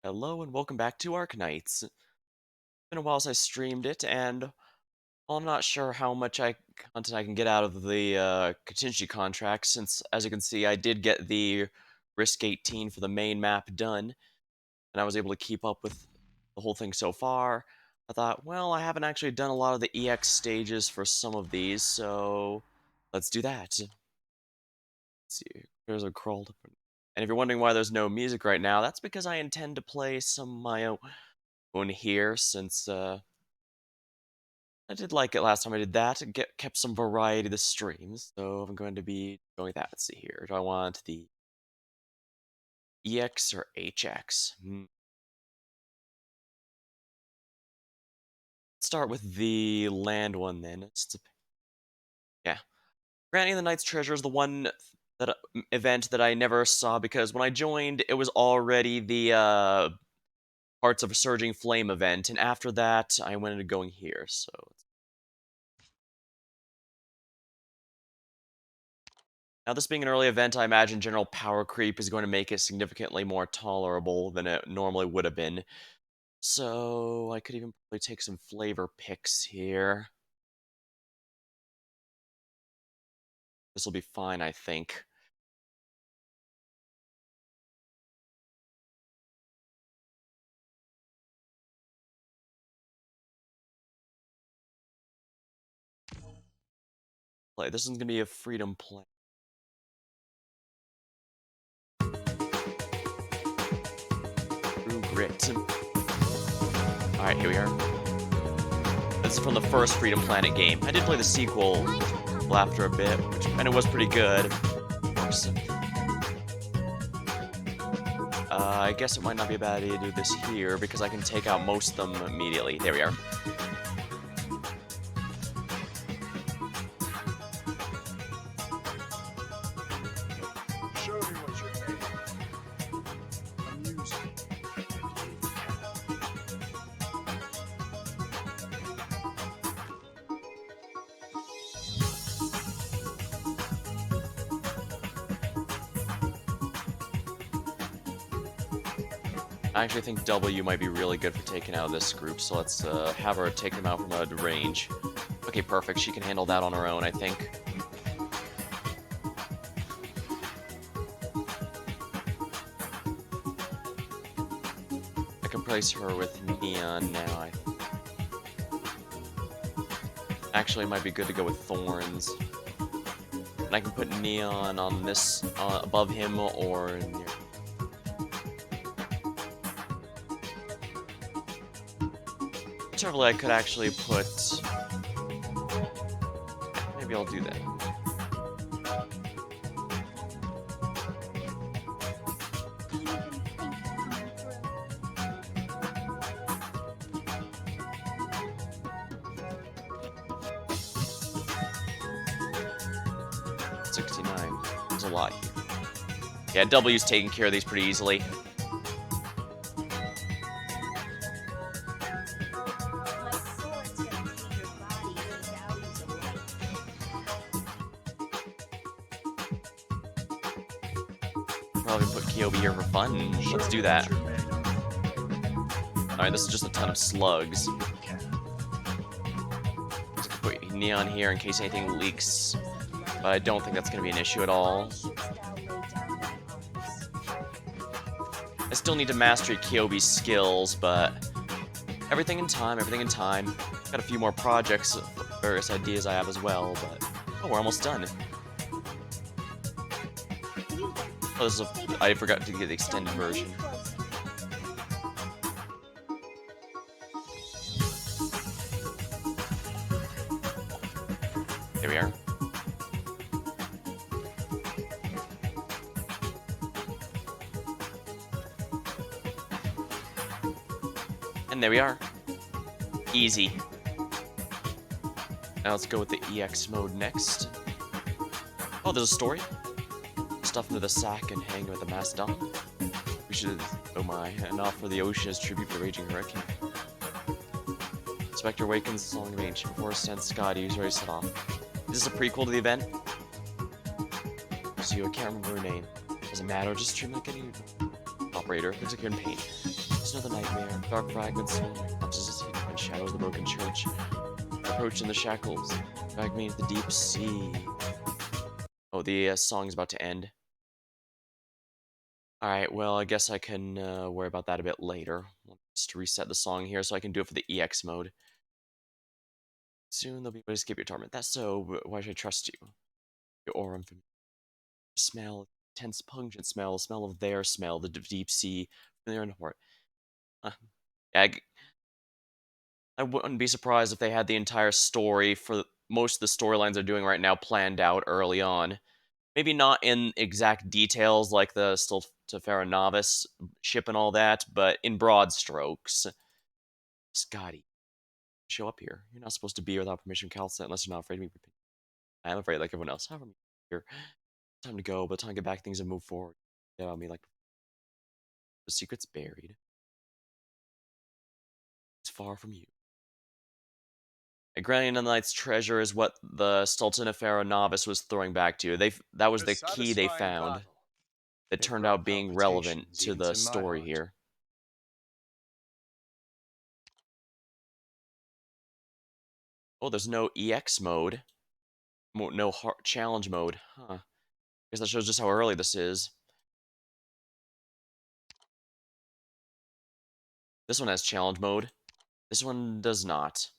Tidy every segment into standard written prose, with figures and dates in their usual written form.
Hello and welcome back to Arknights. It's been a while since I streamed it, and I'm not sure how much content I can get out of the contingency contract, since, as you can see, I did get the Risk 18 for the main map done, and I was able to keep up with the whole thing so far. I thought, well, I haven't actually done a lot of the EX stages for some of these, so let's do that. Let's see, there's a crawled up. And if you're wondering why there's no music right now, that's because I intend to play some of my own here, since I did like it last time I did that. It kept some variety to the streams, so I'm going to be going with that. Let's see here. Do I want the EX or HX? Let's start with the land one then. Yeah. Grani the Knights Treasure is the one event that I never saw because when I joined, it was already the Hearts of a Surging Flame event, and after that, I went into going here. So now, this being an early event, I imagine general power creep is going to make it significantly more tolerable than it normally would have been. So I could even probably take some flavor picks here. This will be fine, I think. This is going to be a freedom play. True grit. Alright, here we are. This is from the first Freedom Planet game. I did play the sequel after a bit, which I know was pretty good. Of course. I guess it might not be a bad idea to do this here, because I can take out most of them immediately. There we are. Show me what you're made of. Amuse me. I actually think W might be really good for taking out this group, so let's have her take them out from a range. Okay, perfect. She can handle that on her own, I think. I can place her with Neon now. Actually, it might be good to go with Thorns. And I can put Neon on this, above him or near. Whichever I could actually put. Maybe I'll do that. $69. There's a lot here. Yeah, W's taking care of these pretty easily. Probably put Kyobi here for fun. Let's do that. Alright, this is just a ton of slugs. Just put Neon here in case anything leaks. But I don't think that's going to be an issue at all. I still need to master Kyobi's skills, but everything in time, everything in time. Got a few more projects, various ideas I have as well, but oh, we're almost done. Oh, this is I forgot to get the extended version. There we are. And there we are. Easy. Now let's go with the EX mode next. Oh, there's a story? Stuff into the sack and hang with the mastodon. We should, oh my, and offer the ocean as tribute for the raging hurricane. Spectre awakens, song of ancient forest, and Scotty, who's already set off. Is this a prequel to the event? So I can't remember her name. Doesn't matter, just stream like any operator. Looks like you're in pain. It's another nightmare. Dark fragments, collapses and shadows of the broken church. Approaching the shackles. Drag me into the deep sea. Oh, the song's about to end. Alright, well, I guess I can worry about that a bit later. Just to reset the song here so I can do it for the EX mode. Soon they'll be able to escape your torment. That's so, but why should I trust you? Your aura from smell, tense, pungent smell, smell of their smell, the deep sea, familiar and port. Yeah, I wouldn't be surprised if they had the entire story for most of the storylines they're doing right now planned out early on. Maybe not in exact details like the Stultifera Novice ship and all that, but in broad strokes. Scotty, show up here. You're not supposed to be without permission from Calcet unless you're not afraid to be. I'm afraid like everyone else. However, here. Time to go, but time to get back, things have moved forward. Get on me like the secret's buried. It's far from you. A Grani the Knights Treasure is what the Stultifera Novice was throwing back to you. That was A the key they satisfying found battle. that It turned brought out being relevant palpitations to even the to my story heart. here. Oh, there's no EX mode. No challenge mode. Huh. Guess that shows just how early this is. This one has challenge mode. This one does not.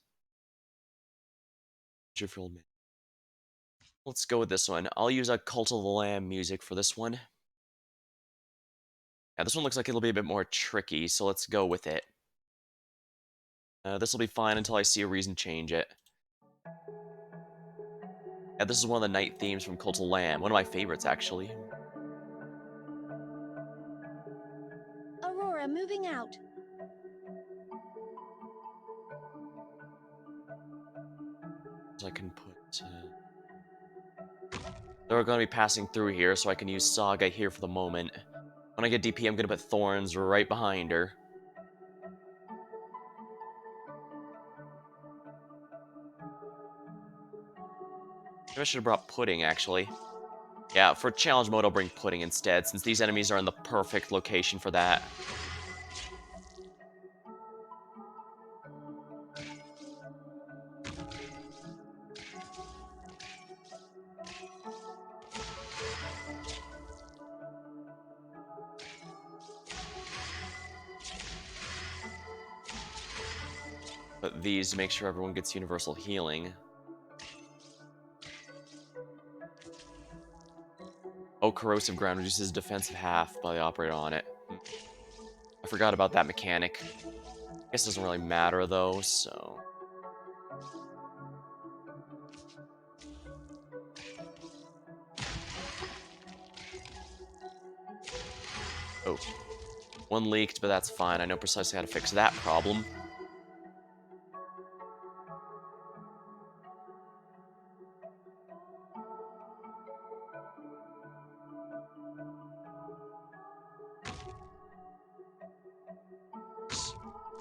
Let's go with this one. I'll use a Cult of the Lamb music for this one. Yeah, this one looks like it'll be a bit more tricky, so let's go with it. This will be fine until I see a reason to change it. Yeah, this is one of the night themes from Cult of the Lamb. One of my favorites, actually. Aurora, moving out. So I can put... They're going to be passing through here, so I can use Saga here for the moment. When I get DP, I'm going to put Thorns right behind her. Maybe I should have brought Pudding, actually. Yeah, for challenge mode, I'll bring Pudding instead, since these enemies are in the perfect location for that. But these to make sure everyone gets universal healing. Oh, Corrosive Ground reduces defensive half by the operator on it. I forgot about that mechanic. Guess it doesn't really matter, though, so... Oh. One leaked, but that's fine. I know precisely how to fix that problem.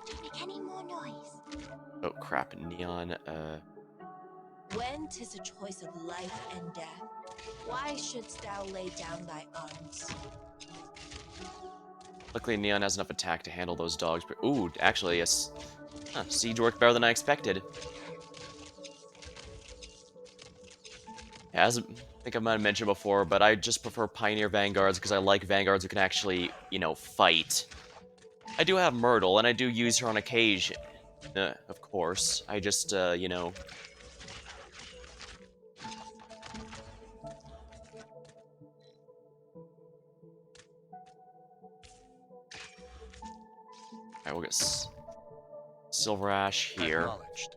Don't make any more noise. Oh, crap. Neon, When 'tis a choice of life and death, why shouldst thou lay down thy arms? Luckily, Neon has enough attack to handle those dogs. But, ooh, actually, yes. Huh, Siege worked better than I expected. Yeah, as I think I might have mentioned before, but I just prefer Pioneer Vanguards because I like Vanguards who can actually, fight. I do have Myrtle, and I do use her on occasion. Of course. I just, Alright, we'll get Silver Ash here. Acknowledged.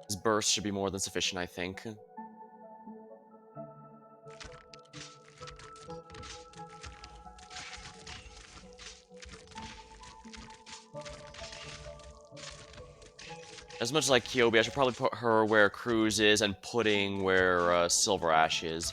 His burst should be more than sufficient, I think. As much as like Kyobi, I should probably put her where Cruz is and Pudding where Silver Ash is.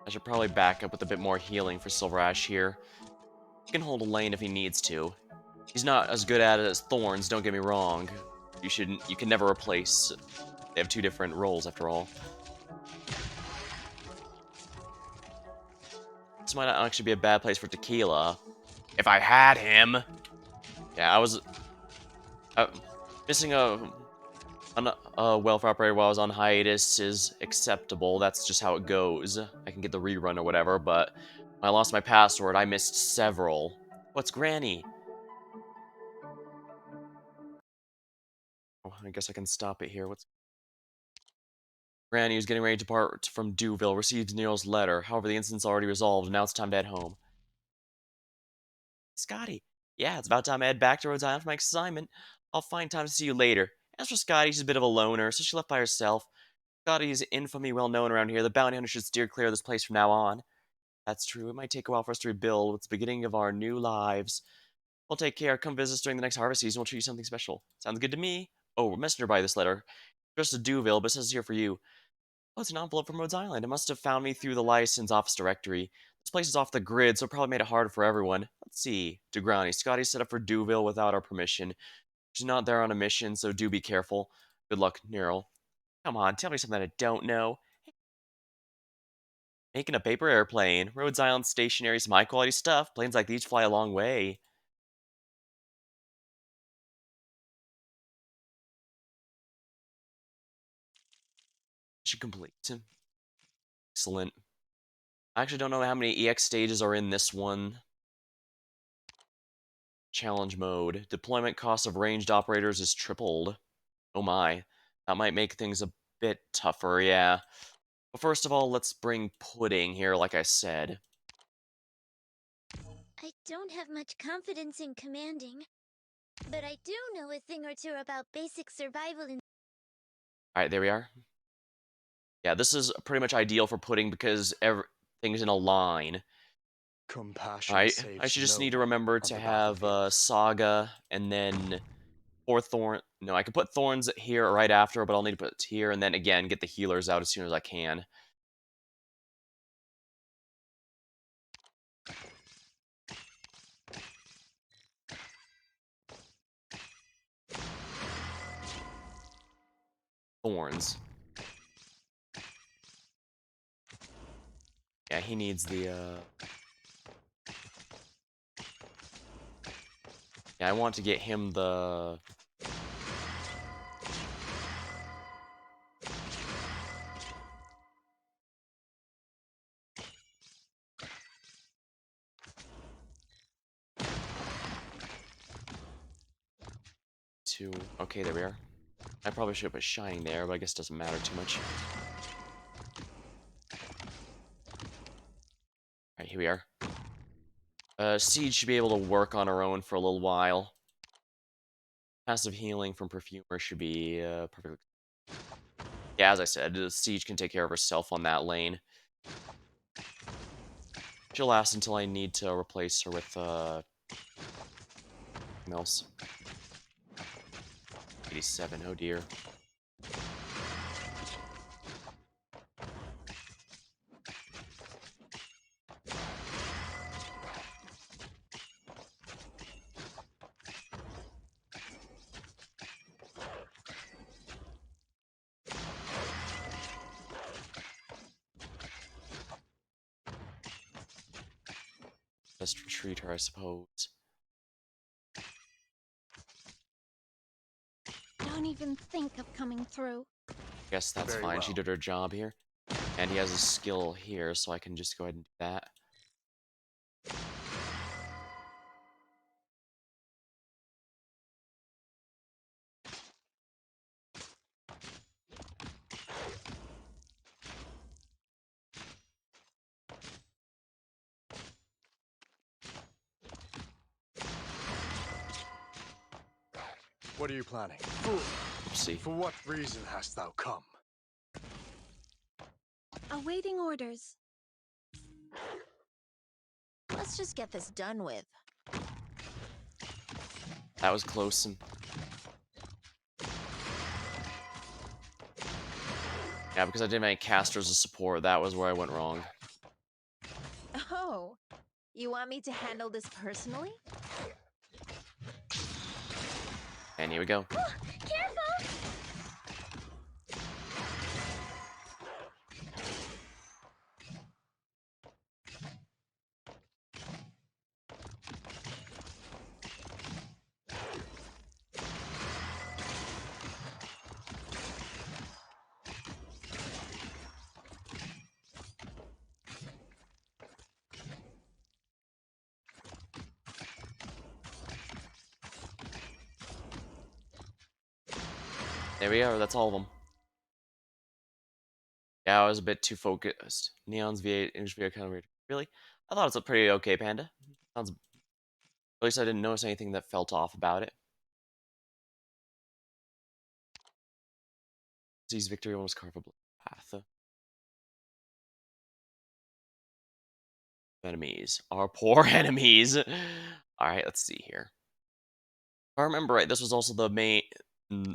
I should probably back up with a bit more healing for Silver Ash here. He can hold a lane if he needs to. He's not as good at it as Thorns, don't get me wrong. You can never replace. They have two different roles after all. This might not actually be a bad place for Tequila. If I had him. Yeah, I was missing a welfare operator while I was on hiatus is acceptable. That's just how it goes. I can get the rerun or whatever, but when I lost my password, I missed several. What's Granny? Oh, I guess I can stop it here. What's Granny, who's getting ready to depart from Dewville, received Nero's letter. However, the incident's already resolved, and now it's time to head home. Scotty. Yeah, it's about time I head back to Rhode Island for my assignment. I'll find time to see you later. As for Scotty, she's a bit of a loner, so she left by herself. Scotty's infamy well known around here. The bounty hunter should steer clear of this place from now on. That's true. It might take a while for us to rebuild. It's the beginning of our new lives. Well, take care. Come visit us during the next harvest season. We'll treat you something special. Sounds good to me. Oh, messenger by this letter. Just a Dewville, but it says it's here for you. Oh, it's an envelope from Rhode Island. It must have found me through the license office directory. This place is off the grid, so it probably made it hard for everyone. Let's see. To Grani. Scotty set up for Dewville without our permission. She's not there on a mission, so do be careful. Good luck, Nero. Come on, tell me something I don't know. Making a paper airplane. Rhode Island stationary, some high quality stuff. Planes like these fly a long way. Mission complete. Excellent. I actually don't know how many EX stages are in this one. Challenge mode. Deployment cost of ranged operators is tripled. Oh my. That might make things a bit tougher, yeah. But first of all, let's bring Pudding here, like I said. I don't have much confidence in commanding, but I do know a thing or two about basic survival in. Alright, there we are. Yeah, this is pretty much ideal for Pudding because everything's in a line. Compassion Alright, I saves should just no need to one remember on to the have battlefield. Saga and then 4 Thorn. No, I can put Thorns here right after, but I'll need to put it here and then again get the healers out as soon as I can. Thorns. Yeah, he needs the, Yeah, I want to get him the... Two. Okay, there we are. I probably should have put Shining there, but I guess it doesn't matter too much. Alright, here we are. Siege should be able to work on her own for a little while. Passive healing from Perfumer should be perfectly... Yeah, as I said, Siege can take care of herself on that lane. She'll last until I need to replace her with, something else. 87, oh dear. Best retreat her, I suppose. Don't even think of coming through. Guess that's Very fine, she well. did her job here. And he has a skill here, so I can just go ahead and do that. What are you planning? Oopsie. For what reason hast thou come? Awaiting orders. Let's just get this done with. That was close. And... yeah, because I didn't have any casters to support, that was where I went wrong. Oh, you want me to handle this personally? And here we go. Careful! There we are, that's all of them. Yeah, I was a bit too focused. Neon's V8, English V8 kind of really? I thought it was a pretty okay, Panda. Sounds. At least I didn't notice anything that felt off about it. Z's victory almost carved a path. Enemies. Our poor enemies. Alright, let's see here. If I remember right, this was also the main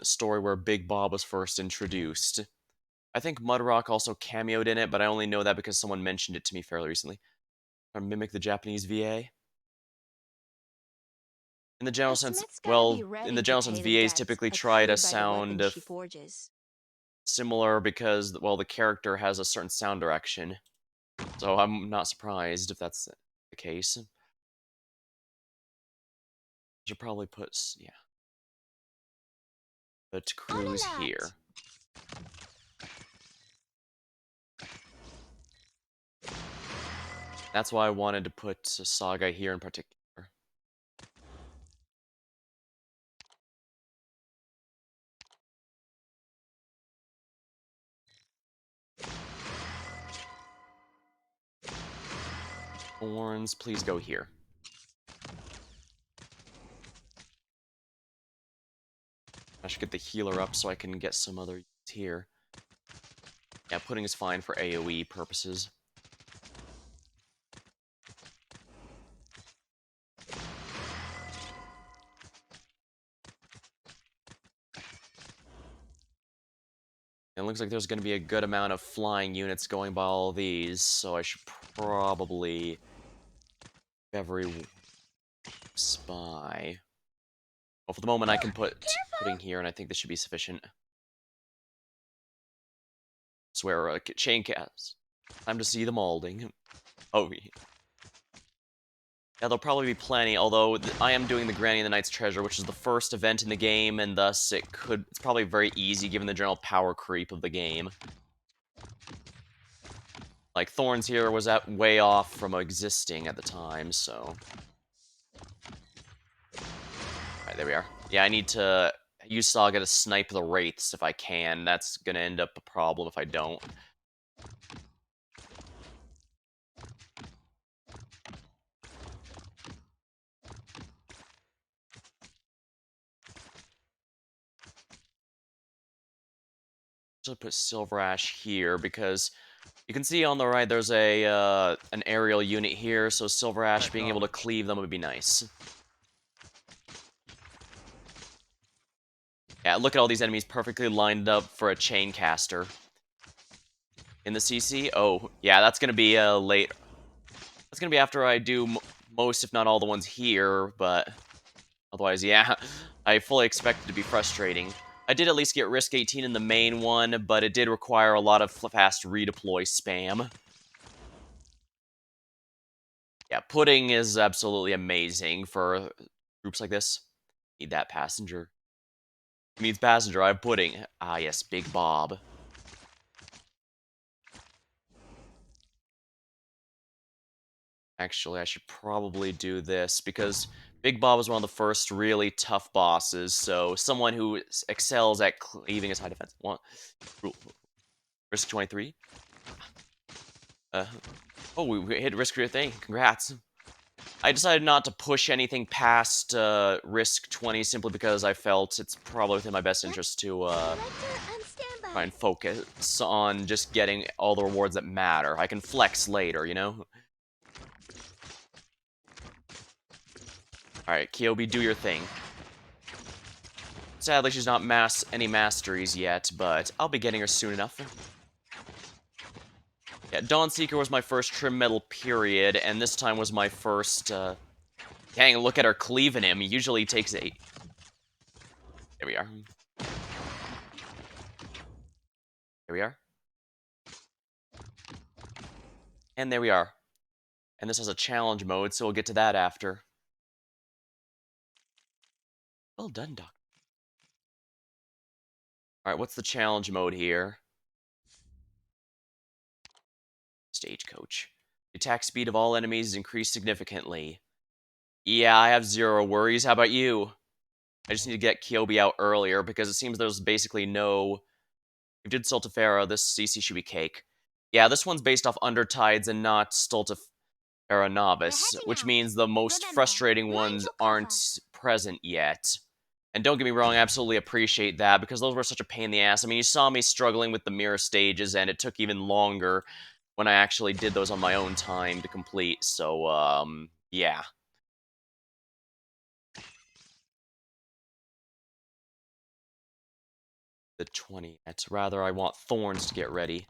story where Big Bob was first introduced. I think Mudrock also cameoed in it, but I only know that because someone mentioned it to me fairly recently. Or mimic the Japanese VA. In the general A sense, smith's gotta well, be in ready the to general sense, pay the VAs debts typically try to accrued by the sound weapons she forges. similar because, well, the character has a certain sound direction. So I'm not surprised if that's the case. Should probably put, yeah. But On cruise alert! here. That's why I wanted to put Saga here in particular. Thorns, please go here. I should get the healer up so I can get some other use here. Yeah, pudding is fine for AoE purposes. It looks like there's going to be a good amount of flying units going by all these, so I should probably every spy. Well, for the moment, I can put pudding here, and I think this should be sufficient. Swear, chain cast. Time to see the molding. Oh, yeah, there'll probably be plenty, although I am doing the Grani the Knights Treasure, which is the first event in the game, and thus it's probably very easy given the general power creep of the game. Like, Thorns here was way off from existing at the time, so... Alright, there we are. Yeah, I need to use Saga to snipe the Wraiths if I can. That's gonna end up a problem if I don't. Just put Silver Ash here, because you can see on the right there's an aerial unit here, so Silver Ash being able to cleave them would be nice. Yeah, look at all these enemies perfectly lined up for a chain caster. In the CC? Oh, yeah, that's gonna be late. That's gonna be after I do most, if not all, the ones here, but otherwise, yeah, I fully expect it to be frustrating. I did at least get Risk 18 in the main one, but it did require a lot of fast redeploy spam. Yeah, pudding is absolutely amazing for groups like this. Need that passenger. Who needs passenger? I have pudding. Ah, yes, Big Bob. Actually, I should probably do this, because Big Bob was one of the first really tough bosses, so someone who excels at cleaving his high defense. Risk 23? Oh, we hit risk your thing. Congrats. I decided not to push anything past risk 20 simply because I felt it's probably within my best interest to Collector on standby. try and focus on just getting all the rewards that matter. I can flex later, you know? Alright, Kyobi, do your thing. Sadly, she's not any masteries yet, but I'll be getting her soon enough. Yeah, Dawnseeker was my first trim metal period, and this time was my first, dang, look at her cleaving him. He usually takes 8. There we are. There we are. And there we are. And this has a challenge mode, so we'll get to that after. Well done, Doc. Alright, what's the challenge mode here? Stagecoach. The attack speed of all enemies is increased significantly. Yeah, I have zero worries. How about you? I just need to get Kyobi out earlier, because it seems there's basically no... If you did Stultifera, this CC should be cake. Yeah, this one's based off Undertides and not Stultifera Novice, heading which out. means the most Remember, frustrating mind ones your aren't cover. present yet. And don't get me wrong, I absolutely appreciate that, because those were such a pain in the ass. I mean, you saw me struggling with the mirror stages, and it took even longer when I actually did those on my own time to complete, so, yeah. The 20. It's rather, I want Thorns to get ready.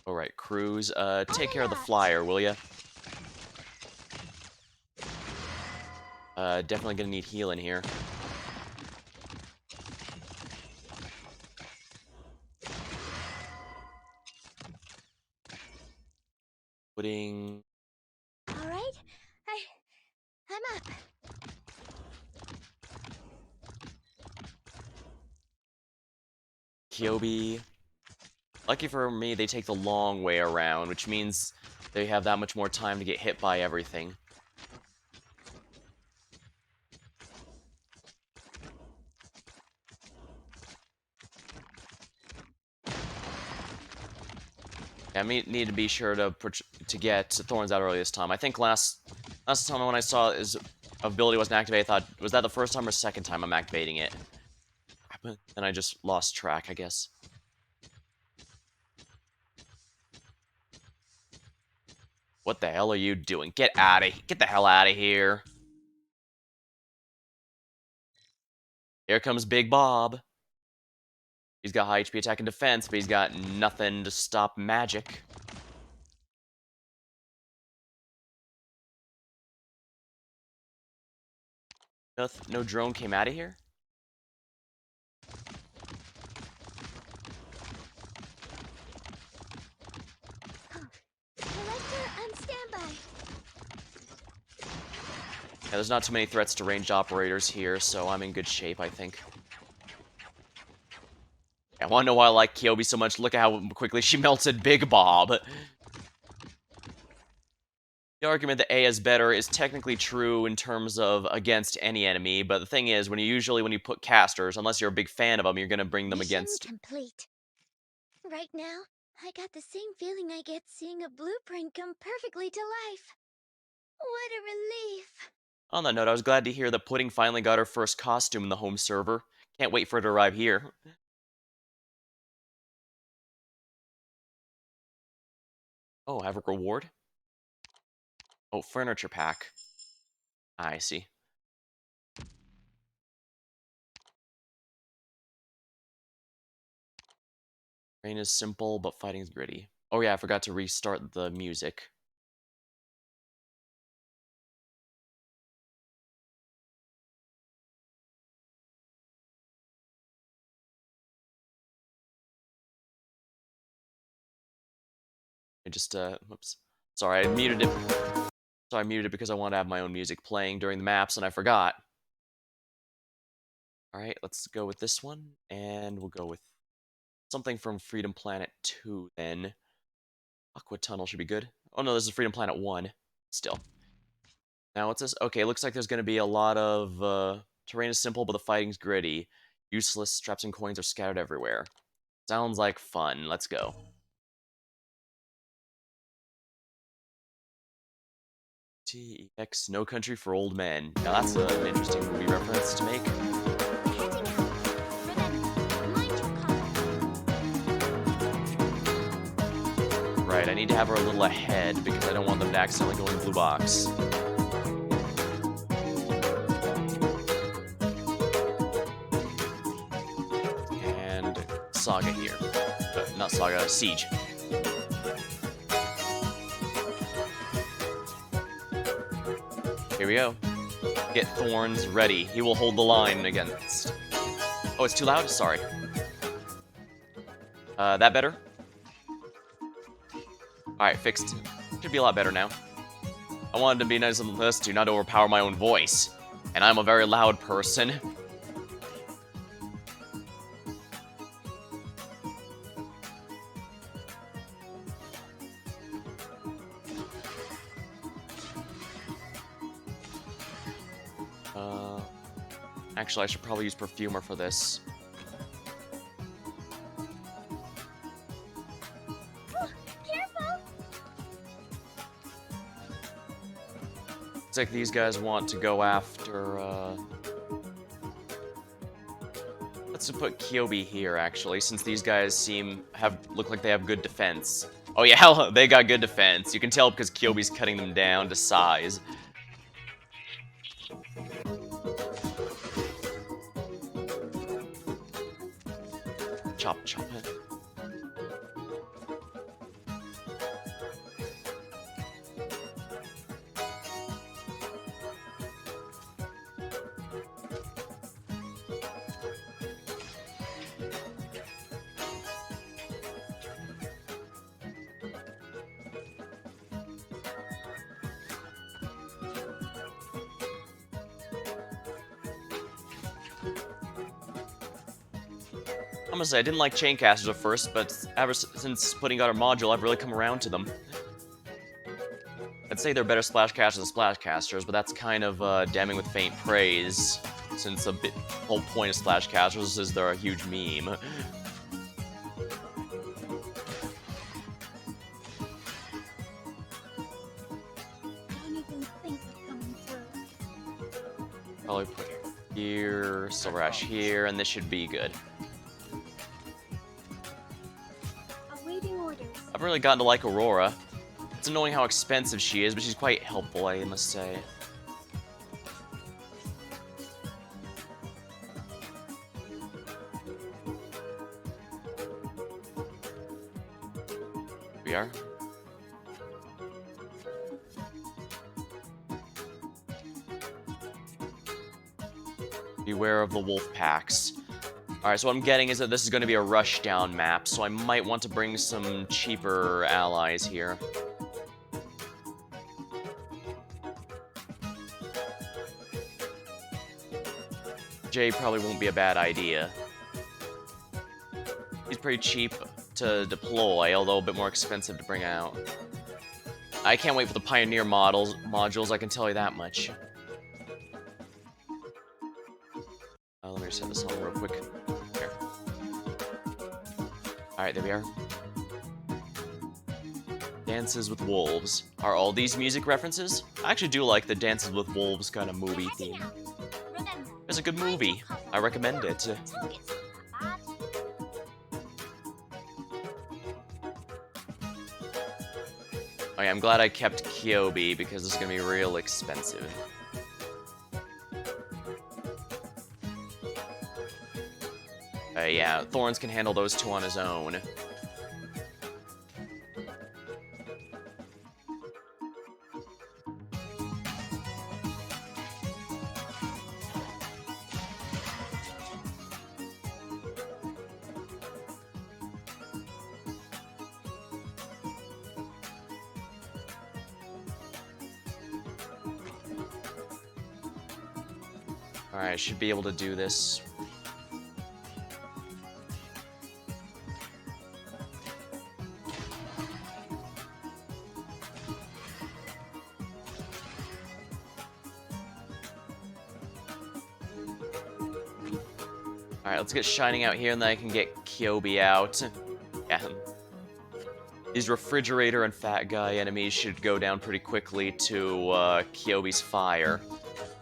Alright, Cruz, take care of the flyer, will ya? Definitely gonna need healing here. Putting... All right, I'm up. Kyobi. Lucky for me, they take the long way around, which means they have that much more time to get hit by everything. Yeah, I need to be sure to get Thorns out early this time. I think last time when I saw his ability wasn't activated, I thought, was that the first time or second time I'm activating it? Then I just lost track, I guess. What the hell are you doing? Get the hell out of here. Here comes Big Bob. He's got high HP attack and defense, but he's got nothing to stop magic. No drone came out of here? Collector on standby. Yeah, there's not too many threats to ranged operators here, so I'm in good shape, I think. I want to know why I like Kyobi so much. Look at how quickly she melted Big Bob. The argument that A is better is technically true in terms of against any enemy, but the thing is, when you put casters, unless you're a big fan of them, you're going to bring them Mission against... complete. Right now, I got the same feeling I get seeing a blueprint come perfectly to life. What a relief. On that note, I was glad to hear that Pudding finally got her first costume in the home server. Can't wait for it to arrive here. Oh, have a reward? Oh, furniture pack. I see. Rain is simple, but fighting is gritty. Oh yeah, I forgot to restart the music. I just, whoops. Sorry, I muted it. Sorry, I muted it because I wanted to have my own music playing during the maps, and I forgot. Alright, let's go with this one, and we'll go with something from Freedom Planet 2, then. Aqua Tunnel should be good. Oh no, this is Freedom Planet 1. Still. Now, what's this? Okay, looks like there's going to be a lot of, terrain is simple, but the fighting's gritty. Useless traps and coins are scattered everywhere. Sounds like fun. Let's go. TEX, No Country for Old Men. Now that's an interesting movie reference to make. Heading out. Remember, mind your cover. Right, I need to have her a little ahead because I don't want them to accidentally go in the blue box. And Saga here. Not Saga, Siege. Here we go. Get Thorns ready. He will hold the line against... Oh, it's too loud? Sorry. That better? Alright, fixed. Should be a lot better now. I wanted to be nice and listen to, not overpower my own voice. And I'm a very loud person. Actually, I should probably use Perfumer for this. Careful! Looks like these guys want to go after, let's put Kyobi here, actually, since these guys look like they have good defense. Oh yeah, hell, they got good defense. You can tell because Kyobi's cutting them down to size. Chop, chop it. I'm gonna say, I didn't like Chaincasters at first, but ever since putting out a module, I've really come around to them. I'd say they're better Splashcasters than Splashcasters, but that's kind of damning with faint praise, since the whole point of Splashcasters is they're a huge meme. Don't even think of coming through. Probably put here, Silver Ash here, and this should be good. Awaiting orders. I've really gotten to like Aurora. It's annoying how expensive she is, but she's quite helpful, I must say. We are. Beware of the wolf packs. Alright, so what I'm getting is that this is going to be a rushdown map, so I might want to bring some cheaper allies here. Jay probably won't be a bad idea. He's pretty cheap to deploy, although a bit more expensive to bring out. I can't wait for the Pioneer modules, I can tell you that much. Let me set this on real quick. Here. Alright, there we are. Dances with Wolves. Are all these music references? I actually do like the Dances with Wolves kind of movie theme. It's a good movie. I recommend it. Oh yeah, I'm glad I kept Kyobi because this is gonna be real expensive. Yeah, Thorns can handle those two on his own. Alright, I should be able to do this. Alright, let's get Shining out here, and then I can get Kyobi out. Yeah. These Refrigerator and Fat Guy enemies should go down pretty quickly to Kyobi's Fire.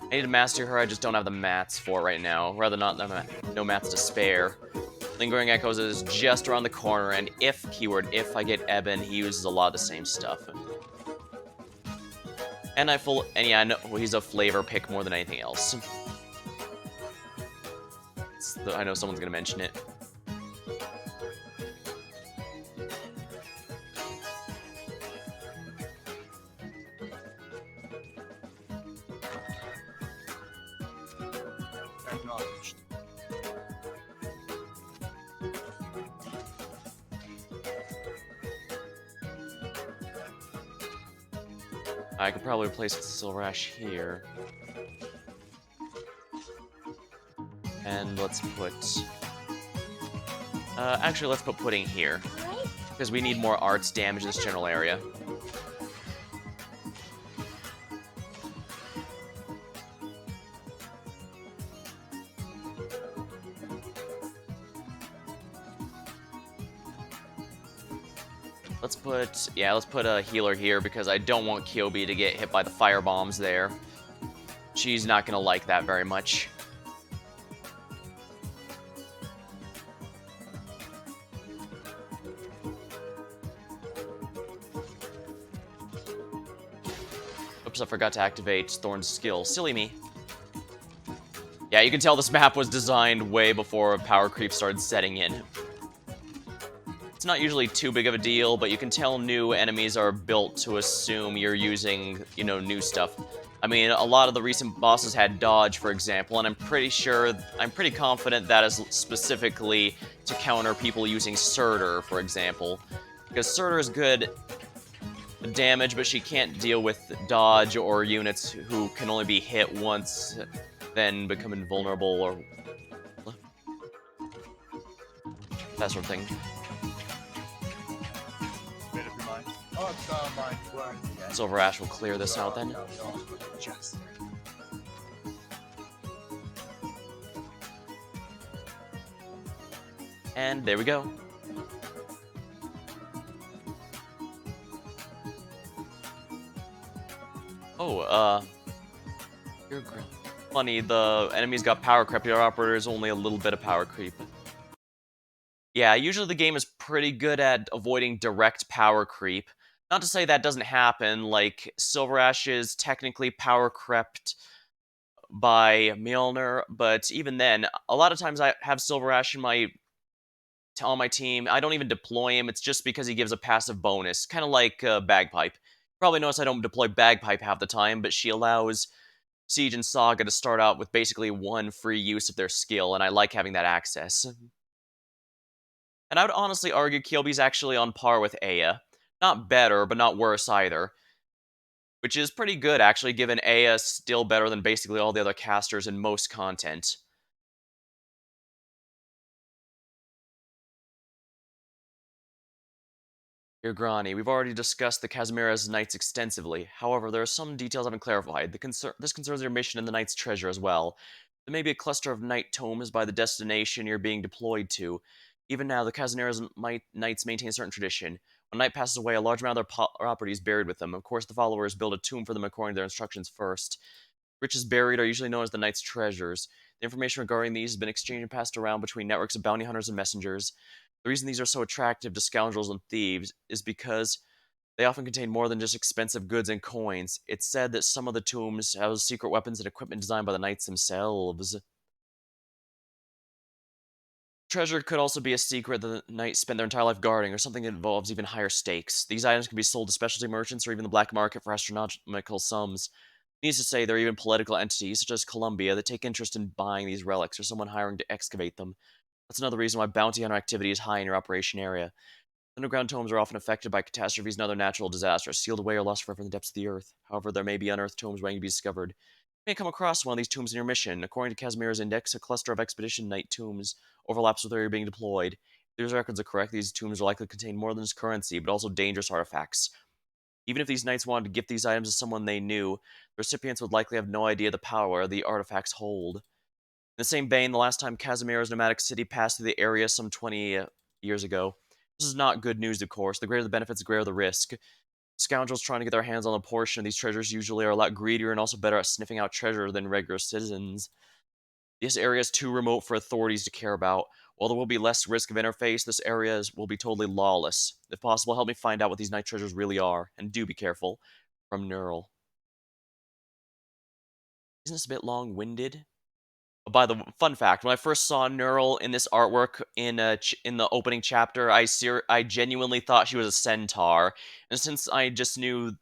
I need to master her, I just don't have the mats for it right now. Rather not, no mats to spare. Lingering Echoes is just around the corner, and if I get Eben, he uses a lot of the same stuff. And yeah, I know he's a flavor pick more than anything else. I know someone's gonna mention it. Acknowledged. I could probably replace with Silver Ash here. And let's put... actually, let's put Pudding here. Alright, Because we need more arts damage in this general area. Let's put a healer here because I don't want Kyobi to get hit by the fire bombs there. She's not gonna like that very much. Oops, I forgot to activate Thorn's skill. Silly me. Yeah, you can tell this map was designed way before power creep started setting in. It's not usually too big of a deal, but you can tell new enemies are built to assume you're using, you know, new stuff. I mean, a lot of the recent bosses had dodge, for example, and I'm pretty confident that is specifically to counter people using Surtur, for example. Because Surtur is good damage, but she can't deal with dodge or units who can only be hit once, then become invulnerable or that sort of thing. Made up your mind? Oh, it's mine. Where? Silver Ash will clear this out then. Just. And there we go. Oh, you're funny, the enemies got power creep, your operator's only a little bit of power creep. Yeah, usually the game is pretty good at avoiding direct power creep. Not to say that doesn't happen, like, Silver Ash is technically power crept by Mjolnir, but even then, a lot of times I have Silver Ash on my team. I don't even deploy him, it's just because he gives a passive bonus, kind of like Bagpipe. Probably notice I don't deploy Bagpipe half the time, but she allows Siege and Saga to start out with basically one free use of their skill, and I like having that access. And I would honestly argue Kyobi's actually on par with Aya. Not better, but not worse either. Which is pretty good, actually, given Aya is still better than basically all the other casters in most content. Dear Grani, we've already discussed the Kazimira's Knights extensively. However, there are some details I haven't clarified. This concerns your mission in the Knight's Treasure as well. There may be a cluster of Knight tomes by the destination you're being deployed to. Even now, the Kazimira's Knights maintain a certain tradition. When a knight passes away, a large amount of their property is buried with them. Of course, the followers build a tomb for them according to their instructions first. Riches buried are usually known as the Knight's Treasures. The information regarding these has been exchanged and passed around between networks of bounty hunters and messengers. The reason these are so attractive to scoundrels and thieves is because they often contain more than just expensive goods and coins. It's said that some of the tombs house secret weapons and equipment designed by the knights themselves. Treasure could also be a secret that the knights spend their entire life guarding, or something that involves even higher stakes. These items can be sold to specialty merchants or even the black market for astronomical sums. Needless to say, there are even political entities, such as Columbia, that take interest in buying these relics, or someone hiring to excavate them. That's another reason why bounty hunter activity is high in your operation area. Underground tomes are often affected by catastrophes and other natural disasters, sealed away or lost forever in the depths of the earth. However, there may be unearthed tomes waiting to be discovered. You may come across one of these tombs in your mission. According to Casimira's index, a cluster of expedition knight tombs overlaps with where you're being deployed. If these records are correct, these tombs are likely to contain more than just currency, but also dangerous artifacts. Even if these knights wanted to gift these items to someone they knew, the recipients would likely have no idea the power the artifacts hold. In the same vein, the last time Casimiro's nomadic city passed through the area some 20 years ago. This is not good news, of course. The greater the benefits, the greater the risk. Scoundrels trying to get their hands on a portion of these treasures usually are a lot greedier and also better at sniffing out treasure than regular citizens. This area is too remote for authorities to care about. While there will be less risk of interface, this area will be totally lawless. If possible, help me find out what these night treasures really are. And do be careful. From Neural. Isn't this a bit long-winded? By the fun fact, when I first saw Neural in this artwork in the opening chapter, I genuinely thought she was a centaur, and since I just knew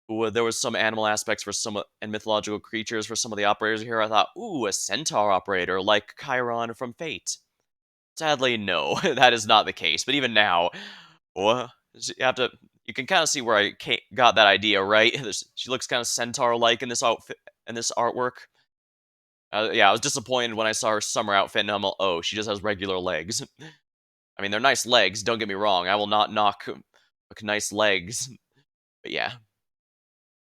There was some animal aspects for some and mythological creatures for some of the operators here. I thought, ooh, a centaur operator like Chiron from Fate. Sadly, no, that is not the case. But even now, well, you can kind of see where I got that idea, right? She looks kind of centaur-like in this outfit and this artwork. Yeah, I was disappointed when I saw her summer outfit, and I'm like, oh, she just has regular legs. I mean, they're nice legs, don't get me wrong. I will not knock nice legs. But yeah,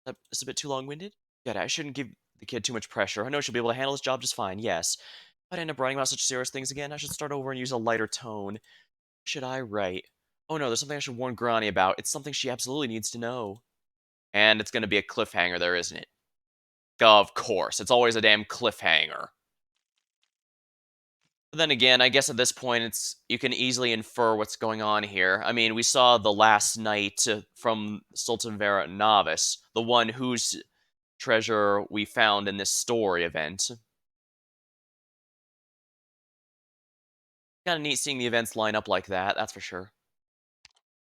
that's a bit too long-winded. Yeah, I shouldn't give the kid too much pressure. I know she'll be able to handle this job just fine, yes. But I end up writing about such serious things again. I should start over and use a lighter tone. Should I write? Oh no, there's something I should warn Grani about. It's something she absolutely needs to know. And it's going to be a cliffhanger there, isn't it? Of course, it's always a damn cliffhanger. But then again, I guess at this point, you can easily infer what's going on here. I mean, we saw the last night from Sultan Vera Novice, the one whose treasure we found in this story event. Kind of neat seeing the events line up like that, that's for sure.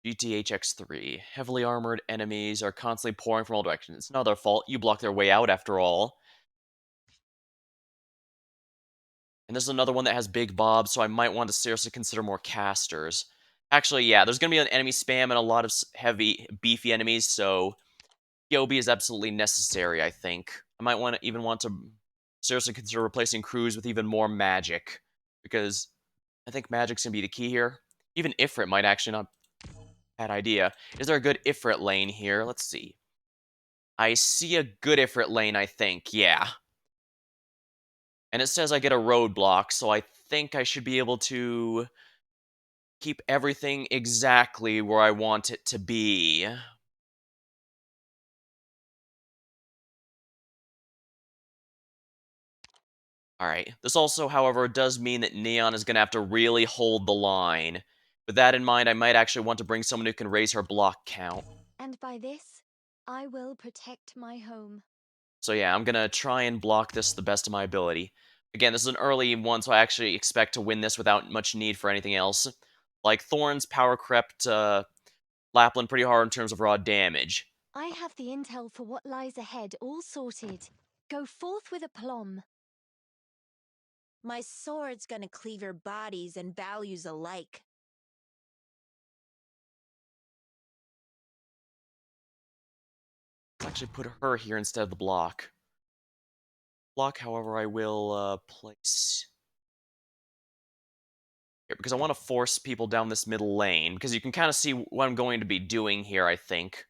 GTHX3. Heavily armored enemies are constantly pouring from all directions. It's not their fault. You block their way out, after all. And this is another one that has big bobs, so I might want to seriously consider more casters. Actually, yeah, there's going to be an enemy spam and a lot of heavy, beefy enemies, so Yobi is absolutely necessary, I think. I might even want to seriously consider replacing crews with even more magic, because I think magic's going to be the key here. Even Ifrit might actually not be a bad idea. Is there a good Ifrit lane here? Let's see. I see a good Ifrit lane, I think, yeah. And it says I get a roadblock, so I think I should be able to keep everything exactly where I want it to be. Alright. This also, however, does mean that Neon is going to have to really hold the line. With that in mind, I might actually want to bring someone who can raise her block count. And by this, I will protect my home. So yeah, I'm going to try and block this the best of my ability. Again, this is an early one, so I actually expect to win this without much need for anything else. Like, Thorns power crept Lapland pretty hard in terms of raw damage. I have the intel for what lies ahead all sorted. Go forth with aplomb. My sword's gonna cleave your bodies and values alike. Let's actually put her here instead of the block. Block, however, I will place here, because I want to force people down this middle lane, because you can kind of see what I'm going to be doing here, I think.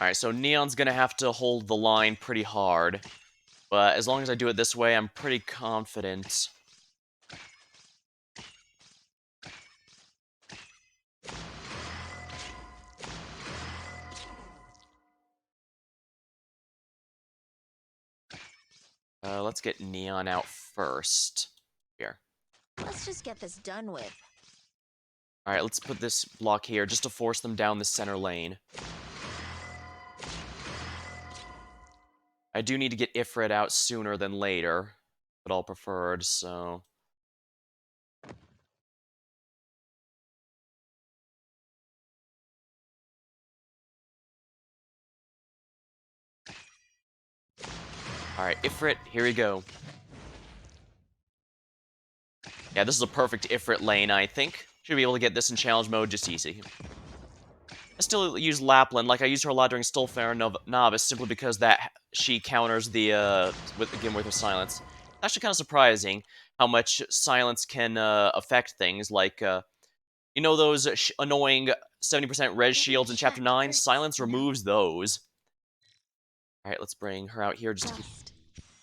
Alright, so Neon's going to have to hold the line pretty hard, but as long as I do it this way, I'm pretty confident. Let's get Neon out first. Here. Let's just get this done with. Alright, let's put this block here, just to force them down the center lane. I do need to get Ifrit out sooner than later, but all preferred, so... Alright, Ifrit, here we go. Yeah, this is a perfect Ifrit lane, I think. Should be able to get this in challenge mode just easy. I still use Lapland, like I used her a lot during Stolfare Novice, simply because she counters the, with her silence. Actually kind of surprising how much silence can affect things, like, you know those annoying 70% res shields in Chapter 9? Silence removes those. Alright, let's bring her out here just to keep... Dust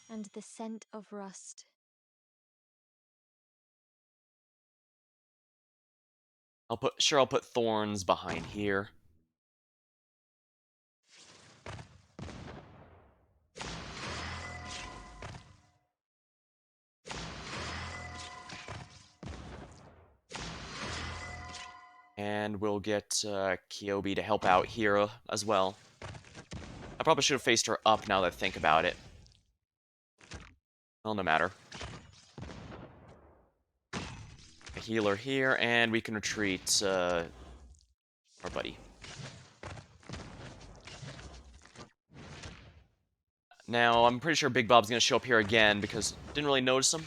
and the scent of rust. I'll put Thorns behind here. And we'll get Kyobi to help out here as well. I probably should have faced her up now that I think about it. Well, no matter. A healer here, and we can retreat our buddy. Now, I'm pretty sure Big Bob's gonna show up here again because didn't really notice him.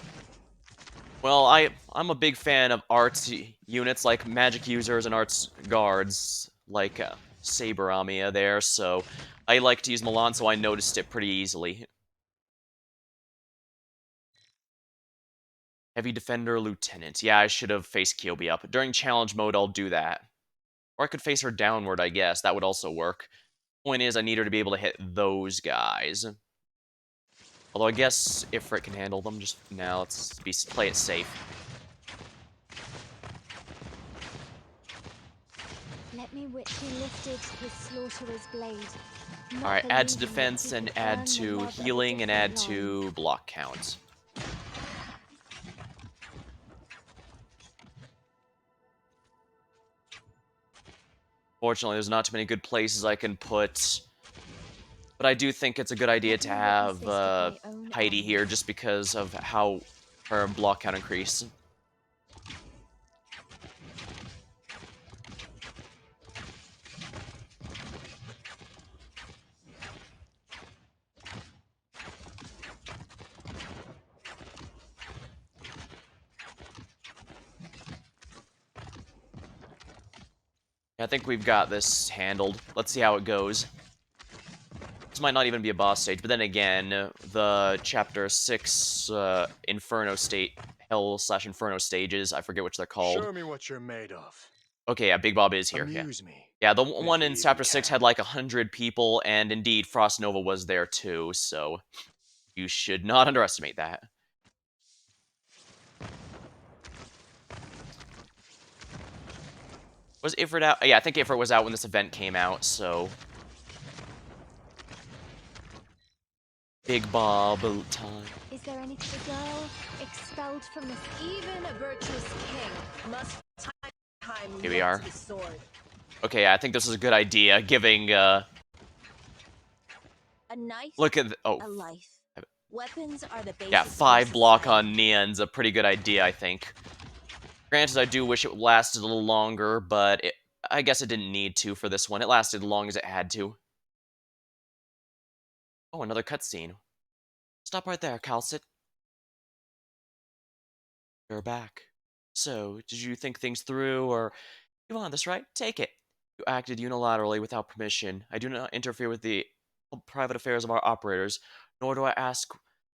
Well, I'm a big fan of arts units like magic users and arts guards like Saber Amia there, so I like to use Milan, so I noticed it pretty easily. Heavy Defender Lieutenant. Yeah, I should have faced Kyobi up. During challenge mode, I'll do that. Or I could face her downward, I guess. That would also work. Point is, I need her to be able to hit those guys. Although I guess Ifrit can handle them. Just now, play it safe. Let me witch he lifted his slaughterer's blade. Alright, add to defense and add to healing and add to block count. Fortunately, there's not too many good places I can put. But I do think it's a good idea to have Heidi here just because of how her block count increase. I think we've got this handled. Let's see how it goes. This might not even be a boss stage, but then again, the Chapter 6 Inferno state, Hell/Inferno stages, I forget which they're called. Show me what you're made of. Okay, yeah, Big Bob is here, yeah. Amuse me. Yeah, the If one you in even Chapter 6 can. had like 100 people, and indeed, Frost Nova was there too, so you should not underestimate that. Was Ifrit out? Yeah, I think Ifrit was out when this event came out, so... Big Bob time. Is there any girl expelled from this? Even a virtuous king must time Here we are. the sword. Okay, yeah, I think this is a good idea, giving, A knife, look at a life. Weapons are the basics yeah, of 5 block society. on Neon's a pretty good idea, I think. Granted, I do wish it lasted a little longer, but I guess it didn't need to for this one. It lasted as long as it had to. Oh, another cutscene. Stop right there, Calcit. You're back. So, did you think things through, or... You want this, right? Take it. You acted unilaterally without permission. I do not interfere with the private affairs of our operators, nor do I ask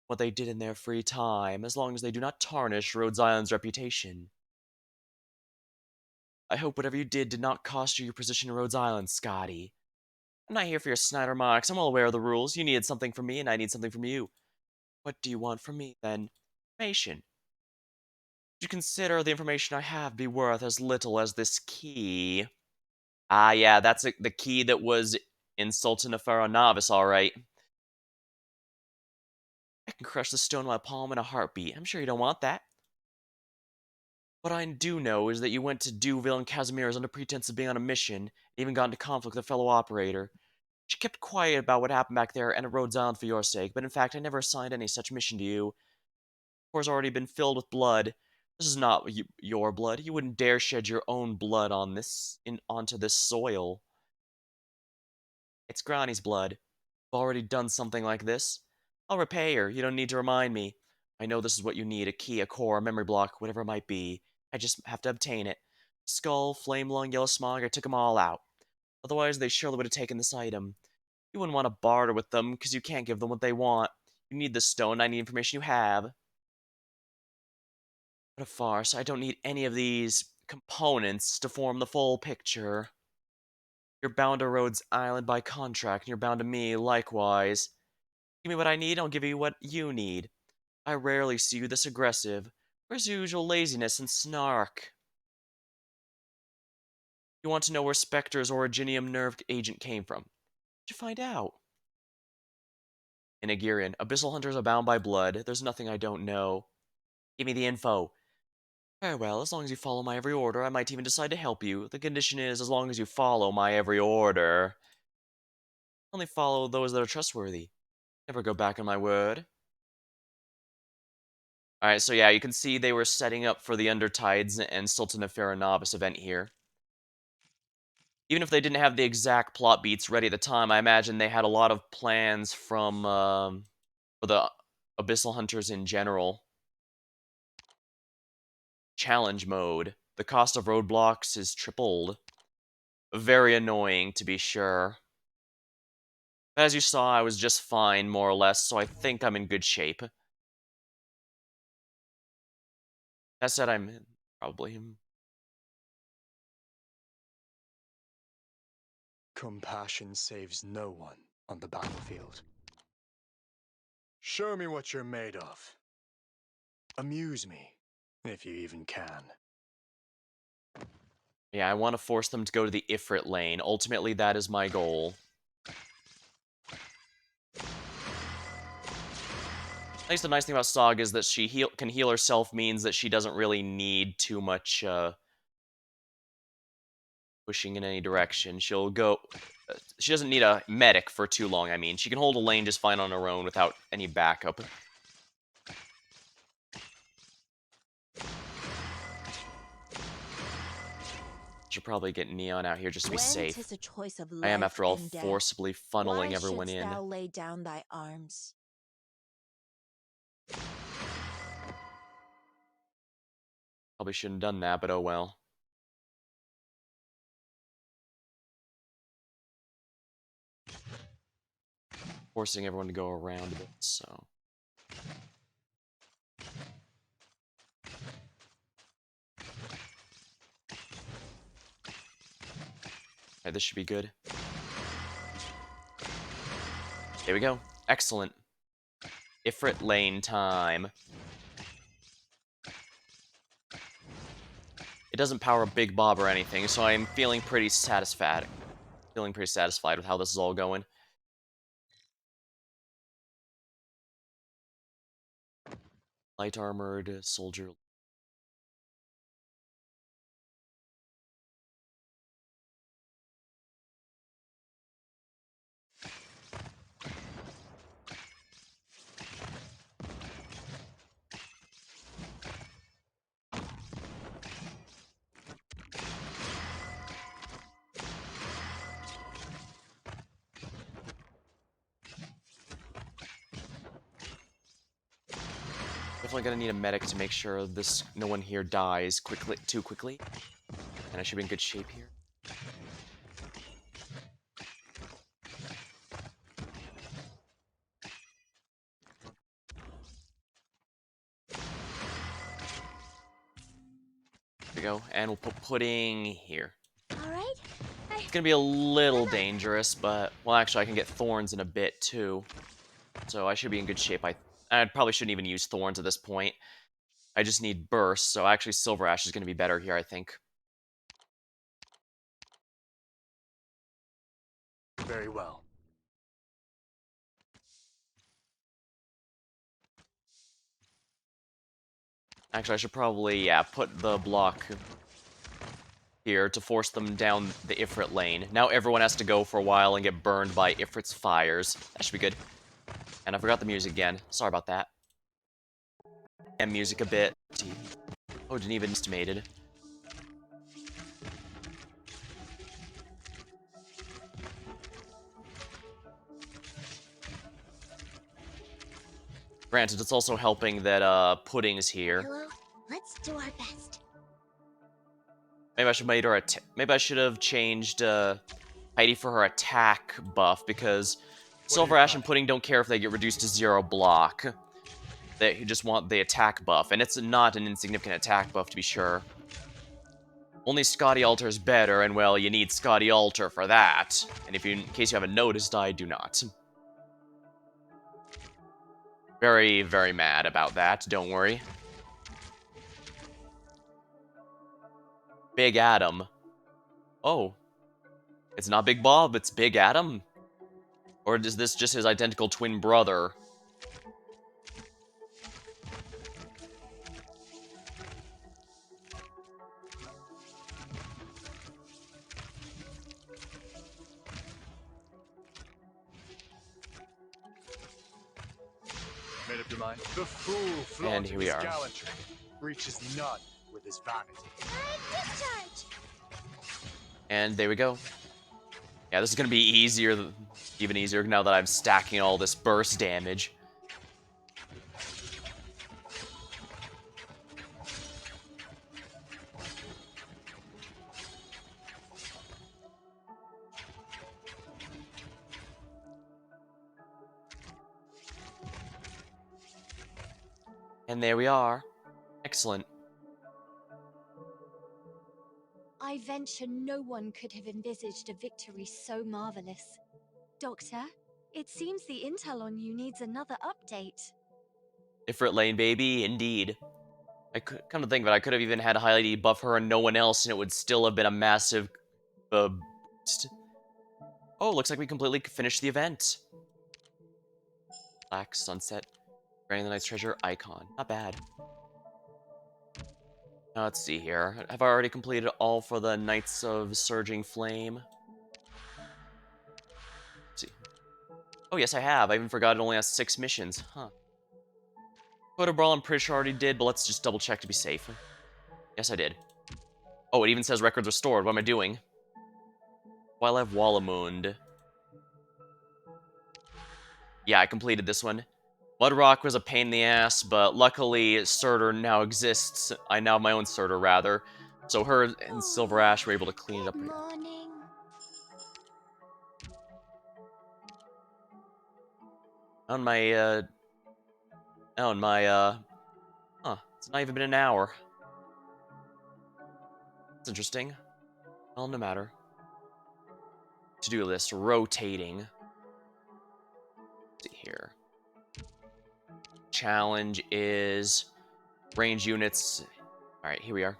what they did in their free time, as long as they do not tarnish Rhode Island's reputation. I hope whatever you did not cost you your position in Rhode Island, Scotty. I'm not here for your snide remarks. I'm well aware of the rules. You needed something from me, and I need something from you. What do you want from me, then? Information. Would you consider the information I have be worth as little as this key? Ah, yeah, that's the key that was in Sultan of Pharaoh Novice, alright. I can crush the stone in my palm in a heartbeat. I'm sure you don't want that. What I do know is that you went to Duville and Casimiro's under pretense of being on a mission, and even got into conflict with a fellow operator. She kept quiet about what happened back there and at Rhodes Island for your sake, but in fact I never assigned any such mission to you. Yours already been filled with blood. This is not your blood. You wouldn't dare shed your own blood onto this soil. It's Grani's blood. I've already done something like this. I'll repay her. You don't need to remind me. I know this is what you need, a key, a core, a memory block, whatever it might be. I just have to obtain it. Skull, Flame Lung, Yellow Smog, I took them all out. Otherwise, they surely would have taken this item. You wouldn't want to barter with them, because you can't give them what they want. You need the stone, I need information you have. What a farce. I don't need any of these components to form the full picture. You're bound to Rhodes Island by contract, and you're bound to me likewise. Give me what I need, I'll give you what you need. I rarely see you this aggressive. Where's your usual laziness and snark? You want to know where Spectre's Originium nerve agent came from? What'd you find out? Inagirian, Abyssal Hunters are bound by blood. There's nothing I don't know. Give me the info. Very well, as long as you follow my every order, I might even decide to help you. The condition is, as long as you follow my every order. Only follow those that are trustworthy. Never go back on my word. Alright, so yeah, you can see they were setting up for the Undertides and Sultan of Pharaoh Novice event here. Even if they didn't have the exact plot beats ready at the time, I imagine they had a lot of plans from for the Abyssal Hunters in general. Challenge mode. The cost of roadblocks is tripled. Very annoying, to be sure. As you saw, I was just fine, more or less, so I think I'm in good shape. That said, I'm probably... Compassion saves no one on the battlefield. Show me what you're made of. Amuse me, if you even can. Yeah, I want to force them to go to the Ifrit lane. Ultimately, that is my goal. At least the nice thing about Saga is that she can heal herself means that she doesn't really need too much pushing in any direction. She'll go... she doesn't need a medic for too long, I mean. She can hold a lane just fine on her own without any backup. Should probably get Neon out here just to be When safe. 'tis a choice of I am, life after all, and death, forcibly why funneling everyone shouldst in. thou lay down thy arms? Probably shouldn't have done that, but oh well. Forcing everyone to go around a bit, so... Okay, this should be good. There we go. Excellent. Ifrit lane time. It doesn't power a big bob or anything, so I'm feeling pretty satisfied. Feeling pretty satisfied with how this is all going. Light armored soldier. Definitely gonna need a medic to make sure no one here dies too quickly. And I should be in good shape here. There we go. And we'll put pudding here. Alright? It's gonna be a little dangerous, but... well, actually, I can get thorns in a bit, too. So I should be in good shape. I probably shouldn't even use thorns at this point. I just need burst, so actually Silver Ash is gonna be better here, I think. Very well. Actually, I should probably, yeah, put the block here to force them down the Ifrit lane. Now everyone has to go for a while and get burned by Ifrit's fires. That should be good. And I forgot the music again. Sorry about that. And music a bit. Oh, didn't even estimated. Granted, it's also helping that Pudding's here. Hello? Let's do our best. Maybe I should made her maybe I should have changed Heidi for her attack buff, because Silver Ash and Pudding don't care if they get reduced to 0 block. They just want the attack buff, and it's not an insignificant attack buff, to be sure. Only Scotty Alter is better, and well, you need Scotty Alter for that. And in case you haven't noticed, I do not. Very, very mad about that, don't worry. Big Adam. Oh. It's not Big Bob, it's Big Adam? Or is this just his identical twin brother? Made up your mind? The fool And flaunting here we his are. gallantry reaches none with his vanity. Discharge! And there we go. Yeah, this is gonna be easier, even easier now that I'm stacking all this burst damage. And there we are. Excellent. I venture no one could have envisaged a victory so marvelous. Doctor, it seems the intel on you needs another update. Ifrit Lane, baby, indeed. I could come to think of it, I could have even had Heidi buff her and no one else, and it would still have been a massive boost. Oh, looks like we completely finished the event. Black Sunset, Grani the Knights Treasure icon. Not bad. Now, let's see here. Have I already completed all for the Knights of Surging Flame? Let's see. Oh, yes, I have. I even forgot it only has 6 missions. Huh. Photo Brawl, I'm pretty sure I already did, but let's just double check to be safe. Yes, I did. Oh, it even says records restored. What am I doing? While I have Wallamund. Yeah, I completed this one. Mudrock was a pain in the ass, but luckily Surtur now exists. I now have my own Surtur, rather. So her and Silver Ash were able to clean it up Good pretty good. morning. On my, huh, it's not even been an hour. That's interesting. Well, no matter. To-do list, rotating. Let's see here. Challenge is range units. Alright, here we are.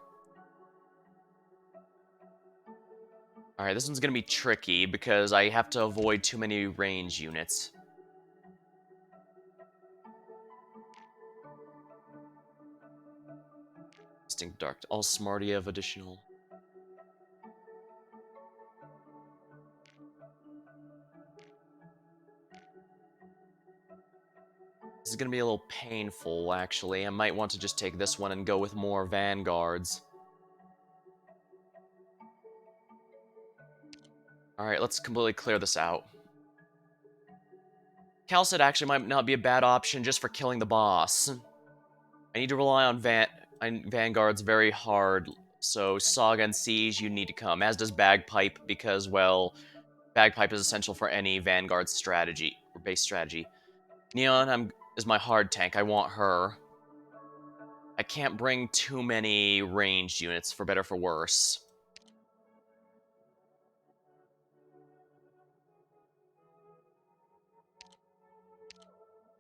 Alright, this one's gonna be tricky because I have to avoid too many range units. Distinct Dark. All Smarty of additional. This is gonna be a little painful, actually. I might want to just take this one and go with more Vanguards. Alright, let's completely clear this out. Calcid actually might not be a bad option just for killing the boss. I need to rely on Vanguards very hard, so Saga and Siege, you need to come, as does Bagpipe, because, well, Bagpipe is essential for any Vanguard strategy, or base strategy. Neon is my hard tank, I want her. I can't bring too many ranged units, for better or for worse.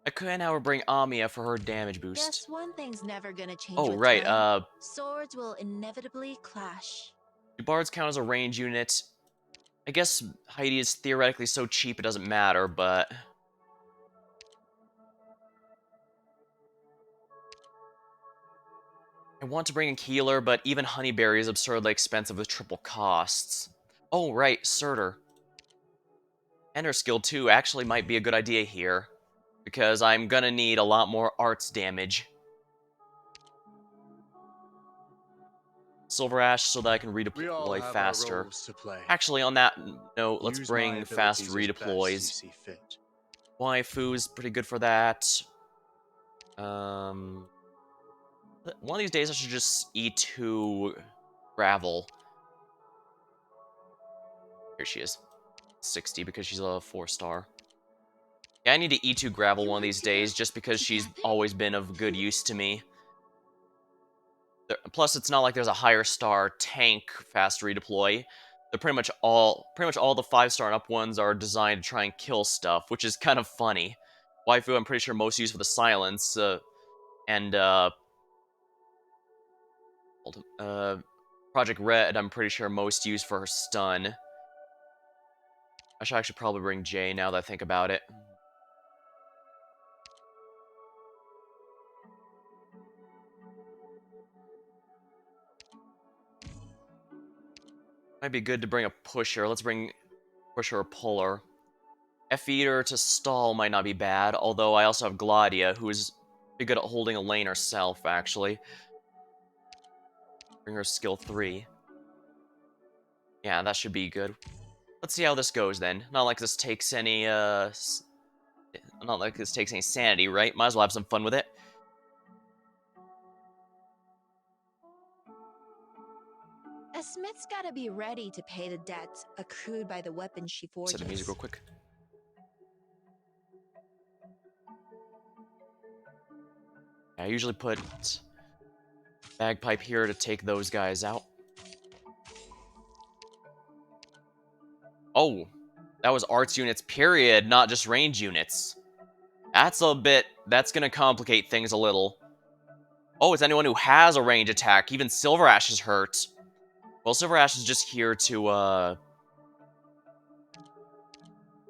I could, however, bring Amia for her damage boost. Guess one thing's never gonna change Oh, with right, time. Swords will inevitably clash. do bards count as a range unit? I guess Heidi is theoretically so cheap it doesn't matter, but... I want to bring in Keeler, but even Honeyberry is absurdly expensive with triple costs. Oh, right, Surtur. And her skill 2 actually might be a good idea here, because I'm gonna need a lot more arts damage. Silver Ash so that I can We all redeploy have our faster. roles to play. Actually, on that note, let's Use my bring fast abilities as best you redeploys. see fit. Waifu's pretty good for that. One of these days I should just E2 Gravel. Here she is. 60 because she's a 4-star. Yeah, I need to E2 Gravel You one of want these to go days just because she's together? always been of good use to me. Plus, it's not like there's a higher star tank fast redeploy. They're pretty much all the 5-star and up ones are designed to try and kill stuff, which is kind of funny. Waifu, I'm pretty sure most used for the silence, and Project Red, I'm pretty sure most used for her stun. I should actually probably bring Jay now that I think about it. Might be good to bring a pusher. Let's bring pusher or puller. F-Eater to stall might not be bad, although I also have Gladia, who is pretty good at holding a lane herself, actually. Bring her skill 3. Yeah, that should be good. Let's see how this goes then. Not like this takes any, not like this takes any sanity, right? Might as well have some fun with it. A smith's gotta be ready to pay the debts accrued by the weapons she Set the music forges. real quick. I usually put bagpipe here to take those guys out. Oh, that was arts units, period, not just range units. That's gonna complicate things a little. Oh, it's anyone who has a range attack. Even Silver Ash is hurt. Well, Silver Ash is just here to,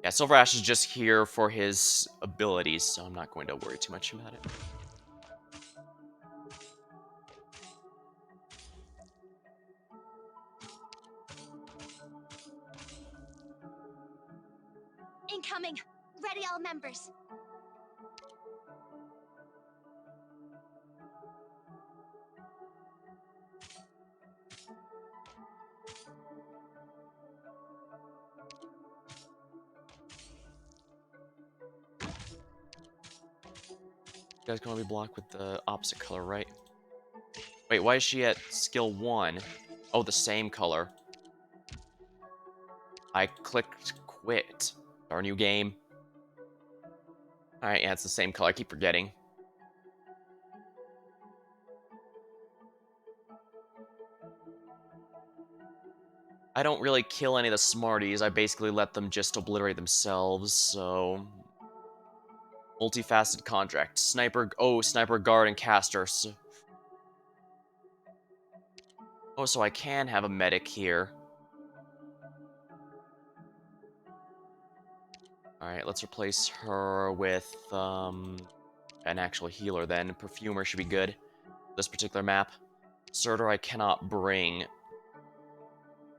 yeah, Silver Ash is just here for his abilities, so I'm not going to worry too much about it. Incoming! Ready all members! You guys can only be blocked with the opposite color, right? Wait, why is she at skill 1? Oh, the same color. I clicked quit. Darn you, game. Alright, yeah, it's the same color. I keep forgetting. I don't really kill any of the smarties. I basically let them just obliterate themselves, so... Multifaceted contract. Sniper... Oh, Sniper, Guard, and Caster. Oh, so I can have a medic here. Alright, let's replace her with, an actual healer then. Perfumer should be good. This particular map. Surtur I cannot bring.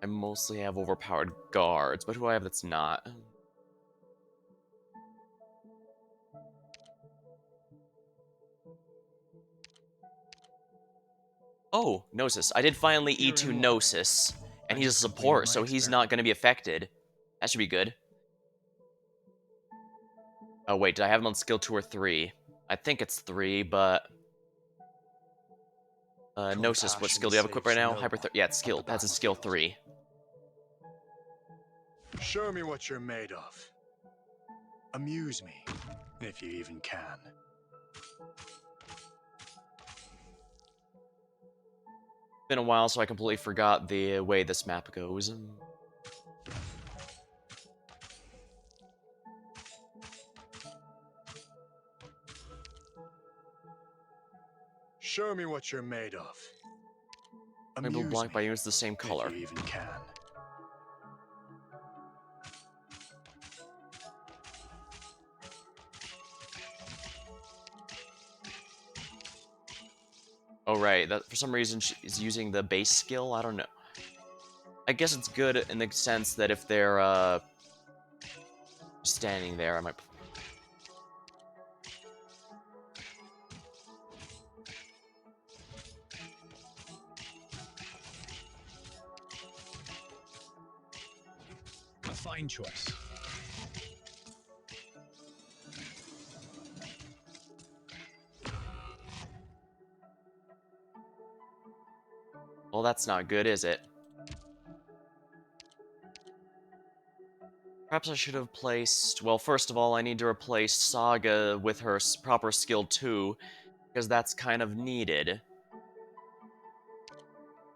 I mostly have overpowered guards, but who I have that's not? Oh, Gnosis. I did finally You're E2 in luck. Gnosis, and I he's a just completed support, my so he's experiment. not going to be affected. That should be good. Oh, wait, did I have him on skill 2 or 3? I think it's 3, but... Gnosis, what skill Compassion do you have equipped right saves now? no one Yeah, it's on the skill. That's a skill 3. battlefield. Show me what you're made of. Amuse me, if you even can. Been a while, so I completely forgot the way this map goes. Show me what you're made of. Maybe Amuse blocked by me, units the same if color. you even can. Oh, right. That for some reason she's using the base skill. I don't know. I guess it's good in the sense that if they're standing there, I might. A fine choice. Well, that's not good, is it? Perhaps I should have placed... Well, first of all, I need to replace Saga with her proper skill 2, because that's kind of needed.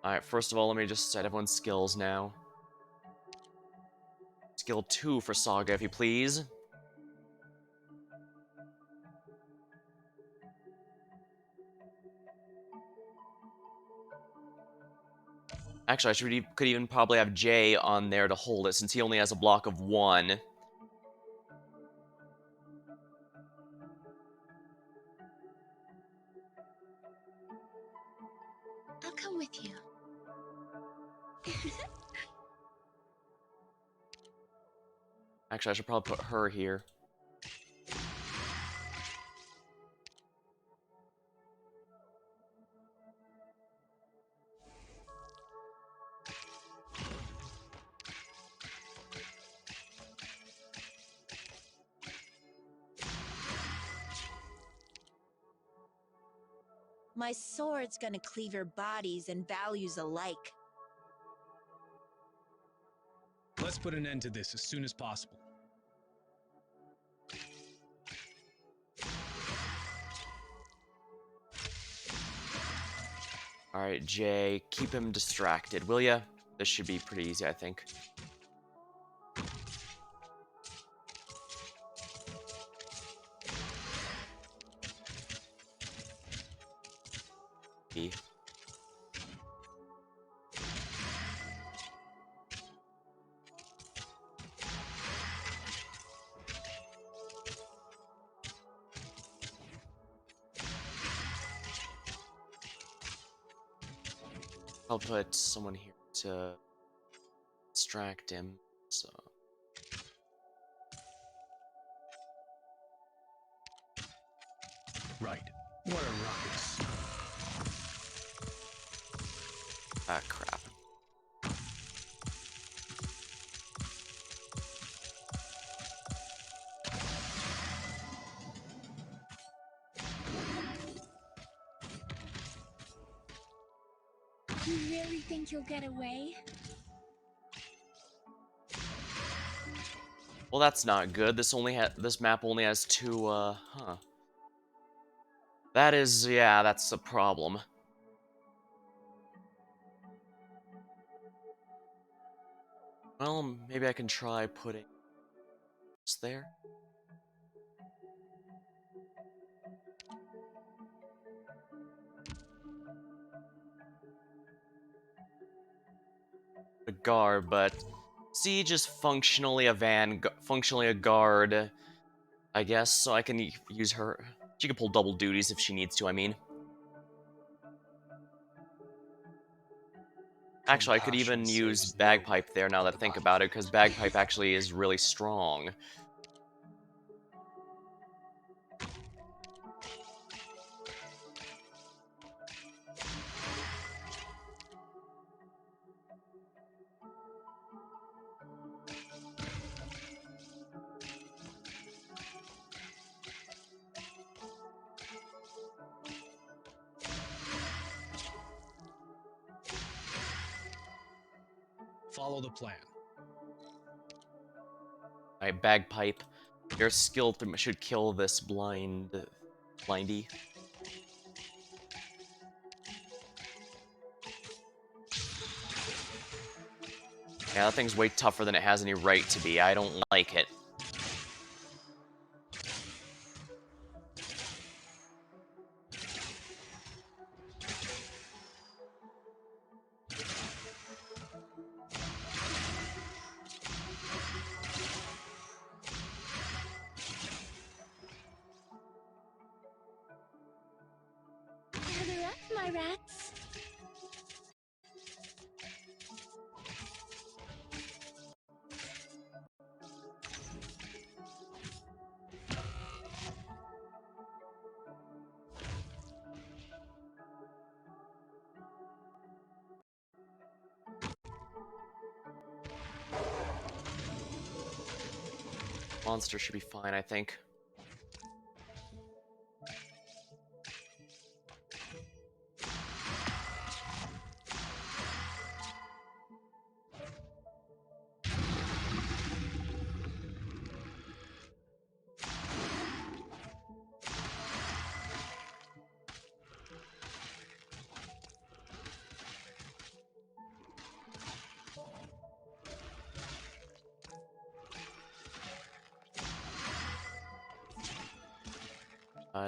Alright, first of all, let me just set everyone's skills now. Skill 2 for Saga, if you please. Actually, could even probably have Jay on there to hold it, since he only has a block of 1. I'll come with you. Actually, I should probably put her here. My sword's gonna cleave your bodies and values alike. Let's put an end to this as soon as possible. Alright, Jay, keep him distracted, will ya? This should be pretty easy, I think. E. I'll put someone here to distract him, so... Right. What a ruckus. Ah, crap. You really think you'll get away? Well, that's not good. This map only has two, huh. That is, yeah, that's a problem. Well, maybe I can try putting this there. A guard, but Siege is functionally functionally a guard, I guess, so I can use her. She can pull double duties if she needs to, I mean. Actually, I could even Compassion use saves no one Bagpipe there now that but I the think body. about it, because Bagpipe actually is really strong. Follow the plan. Alright, Bagpipe. Your skill should kill this blindy. Yeah, that thing's way tougher than it has any right to be. I don't like it. Gather up, my rats. Monster should be fine, I think.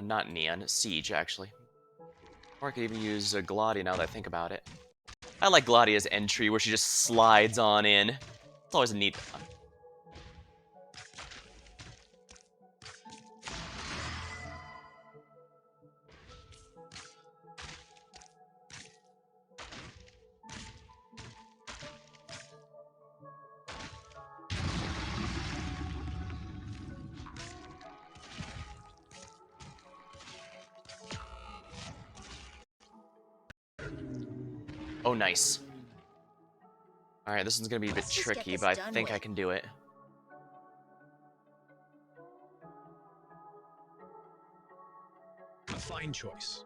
Not Neon, Siege, actually. Or I could even use Gladia now that I think about it. I like Gladia's entry, where she just slides on in. It's always a neat... Oh, nice. Alright, this one's gonna be a bit Let's just get tricky, this but I done think I with. can do it. A fine choice.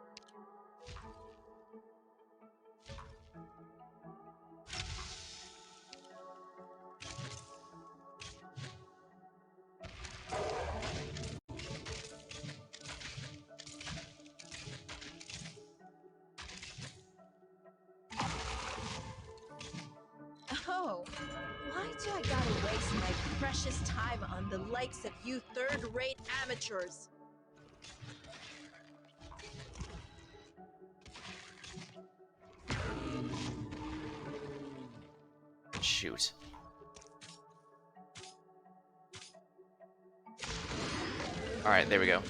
go. Why do I gotta waste my precious time on the likes of you third-rate amateurs? Shoot. Alright, there we go.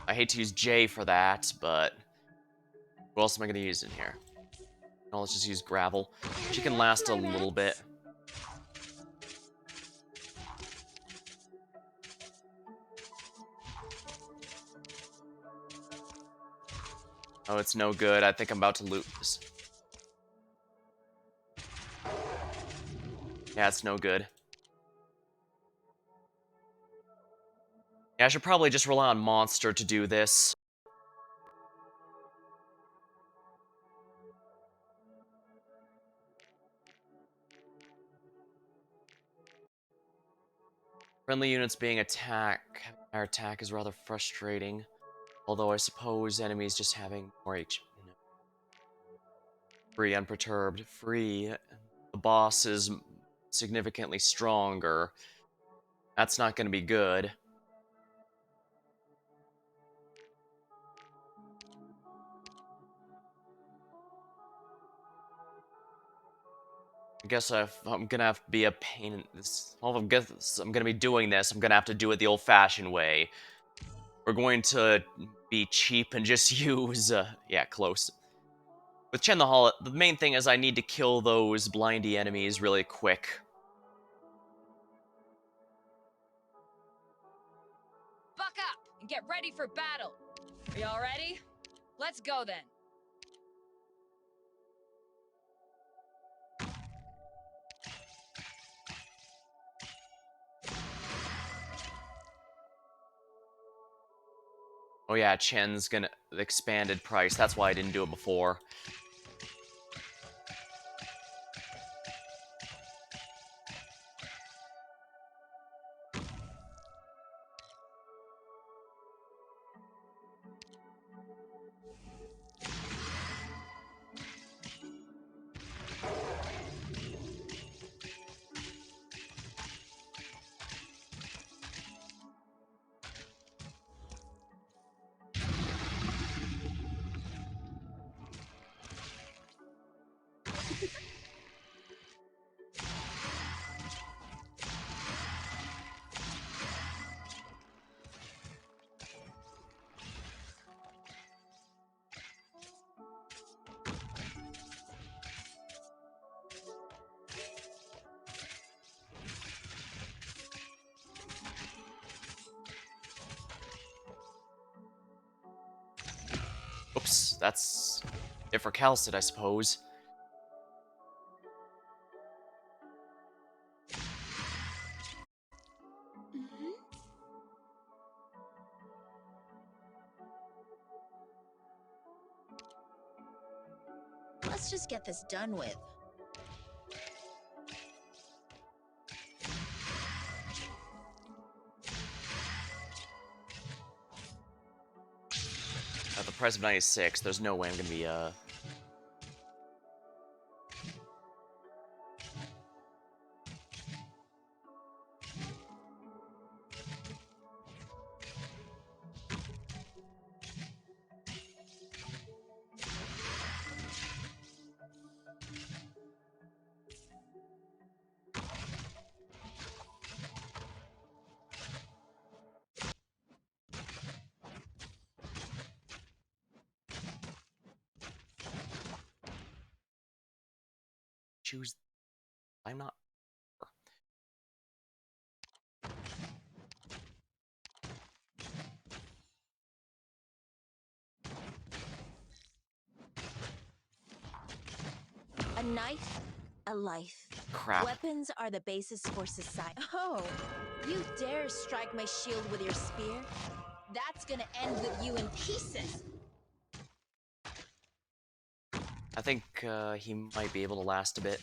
I hate to use J for that, but who else am I going to use in here? Oh, let's just use Gravel. She can last a little bit. Oh, it's no good. I think I'm about to lose. Yeah, it's no good. Yeah, I should probably just rely on Monster to do this. Friendly units being our attack is rather frustrating. Although I suppose enemies just having more HP. Free unperturbed. Free. The boss is significantly stronger. That's not going to be good. I guess if I'm gonna have to be a pain in this. Well, if I'm gonna be doing this, I'm gonna have to do it the old-fashioned way. We're going to be cheap and just use, yeah, close. With Chen the Hall, the main thing is I need to kill those blindy enemies really quick. Buck up and get ready for battle. Are y'all ready? Let's go then. Oh yeah, Chen's gonna expanded price. That's why I didn't do it before. Oops, that's it for Calcid, I suppose. Mhm. Let's just get this done with. At the price of 96, there's no way I'm gonna be, choose. I'm not. A knife, a life. Crap. Weapons are the basis for society. Oh, you dare strike my shield with your spear? That's gonna end with you in pieces. I think, he might be able to last a bit.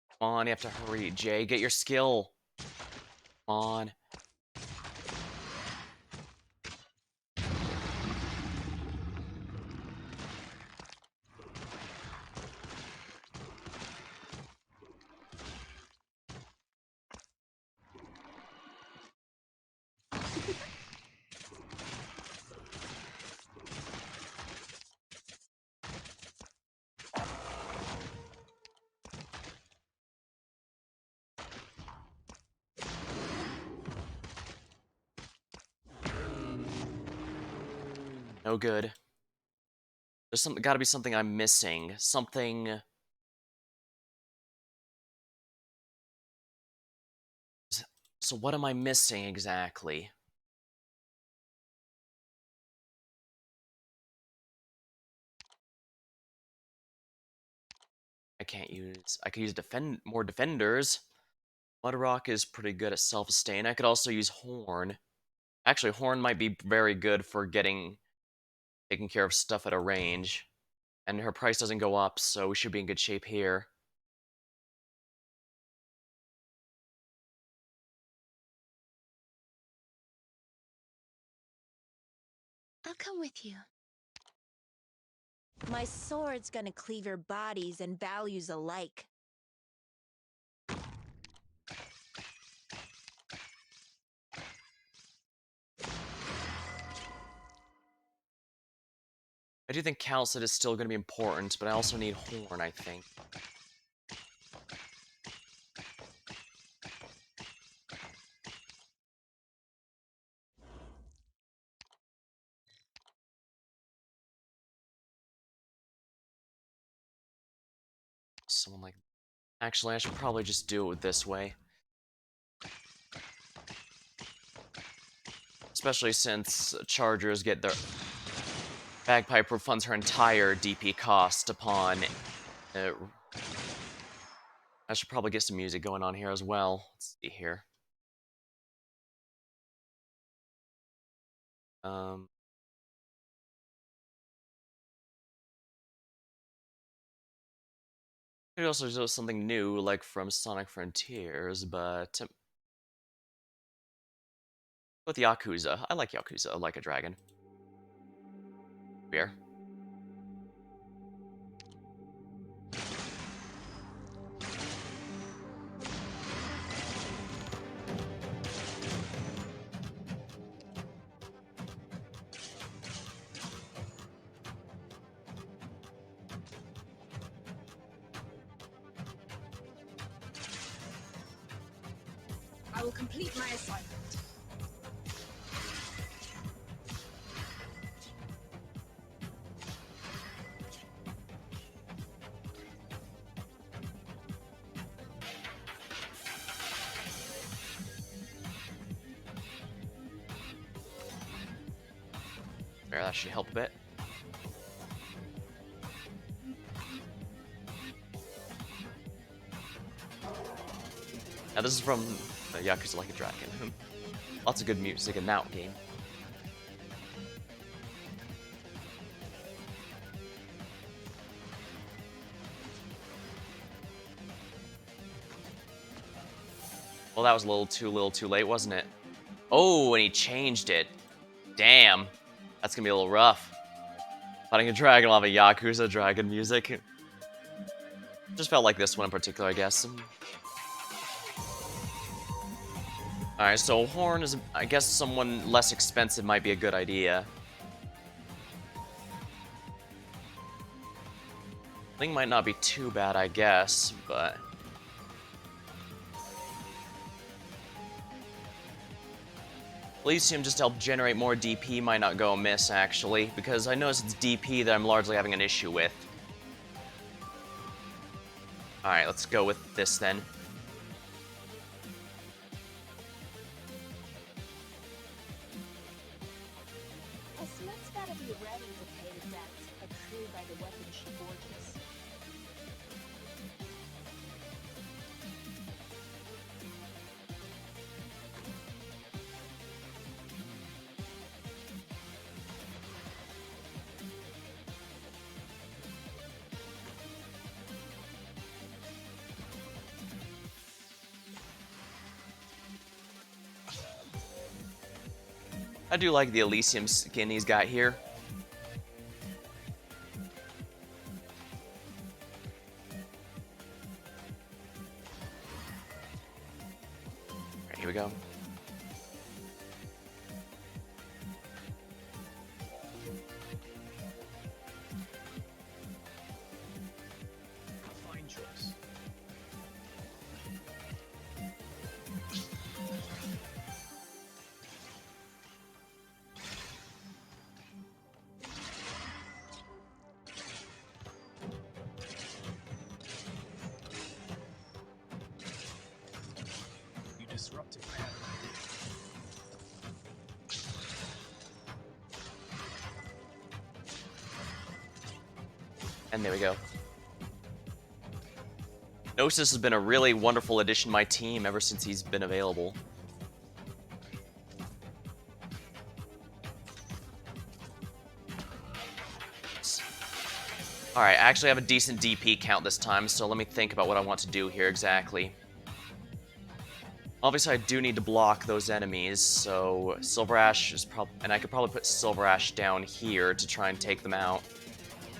Come on, you have to hurry. Jay, get your skill. Come on. No good. There's gotta be something I'm missing. Something... So what am I missing exactly? I could use more defenders. Mudrock is pretty good at self-sustain. I could also use Horn. Actually, Horn might be very good for taking care of stuff at a range. And her price doesn't go up, so we should be in good shape here. I'll come with you. My sword's gonna cleave your bodies and values alike. I do think Calcid is still going to be important, but I also need Horn, I think. Someone like... Actually, I should probably just do it this way. Especially since Chargers get their... Bagpipe refunds her entire DP cost upon... I should probably get some music going on here as well. Let's see here. Maybe also do something new, like from Sonic Frontiers, but... with Yakuza. I like Yakuza, like a dragon. Beer. I will complete my assignment. There, that should help a bit. Now this is from Yakuza Like a Dragon. Lots of good music in that game. Well, that was a little too late, wasn't it? Oh, and he changed it. Damn. That's gonna be a little rough. Fighting a dragon will have a Yakuza dragon music. Just felt like this one in particular, I guess. Alright, so Horn is, I guess someone less expensive might be a good idea. Ling might not be too bad, I guess, but... Elysium just to help generate more DP might not go amiss, actually, because I notice it's DP that I'm largely having an issue with. Alright, let's go with this then. Esmer's gotta be ready to pay the debt accrued by the weapon she forges. I do like the Elysium skin he's got here. Alright, here we go. Fine choice. disruptive. I had an idea. And there we go. Gnosis has been a really wonderful addition to my team ever since he's been available. Alright, I actually have a decent DP count this time, so let me think about what I want to do here exactly. Obviously, I do need to block those enemies, so Silver Ash is probably... And I could probably put Silver Ash down here to try and take them out.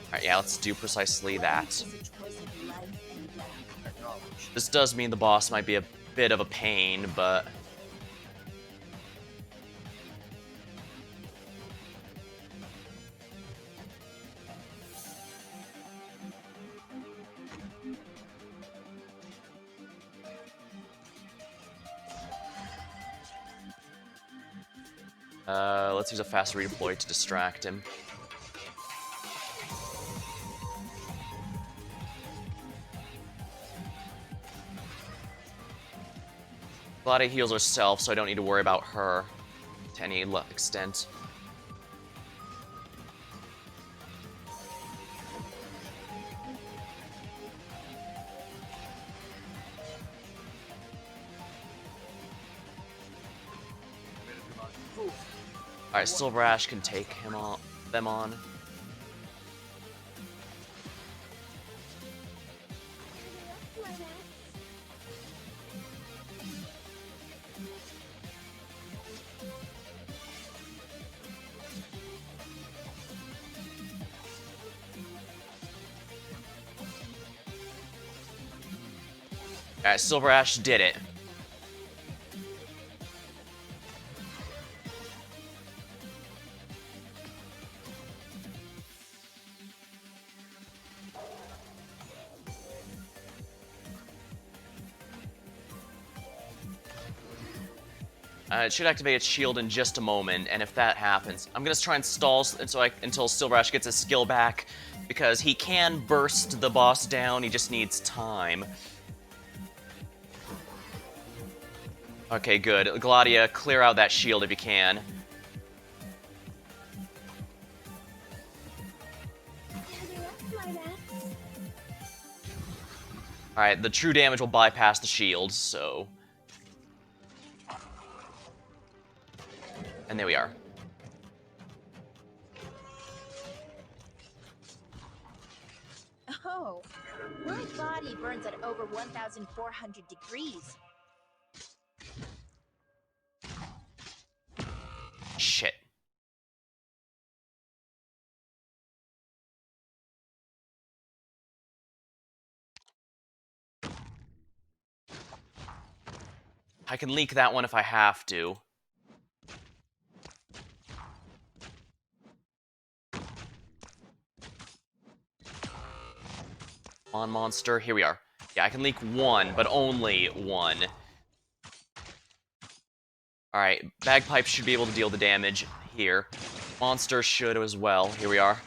Alright, yeah, let's do precisely that. This does mean the boss might be a bit of a pain, but... let's use a fast redeploy to distract him. Gladia heals herself, so I don't need to worry about her to any extent. Alright, Silver Ash can take them on. Alright, Silver Ash did it. It should activate its shield in just a moment, and if that happens, I'm gonna try and stall until Silver Ash gets his skill back, because he can burst the boss down, he just needs time. Okay, good. Gladia, clear out that shield if you can. Alright, the true damage will bypass the shield, so... And there we are. Oh, my body burns at over 1,400 degrees. Shit. I can leak that one if I have to. Come on, monster. Here we are. Yeah, I can leak one, but only one. Alright, Bagpipe should be able to deal the damage here. Monster should as well. Here we are.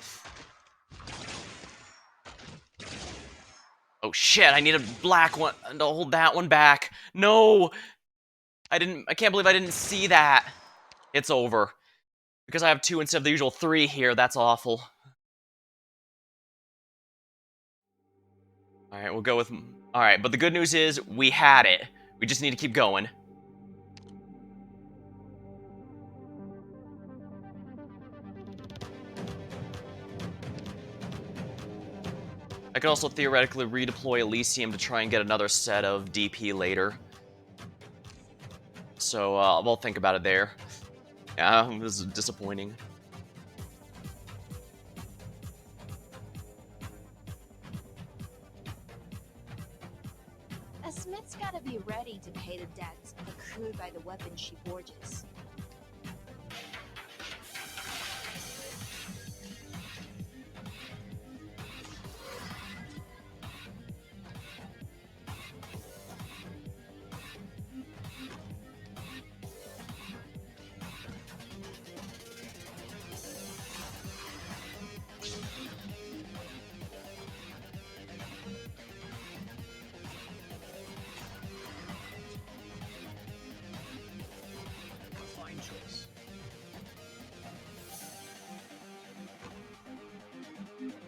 Oh shit, I need a black one to hold that one back. No! I can't believe I didn't see that. It's over. Because I have 2 instead of the usual 3 here, that's awful. Alright, we'll go with... Alright, but the good news is, we had it. We just need to keep going. I could also theoretically redeploy Elysium to try and get another set of DP later. So, we'll think about it there. Yeah, it was disappointing. A smith's gotta be ready to pay the debts accrued by the weapon she forges.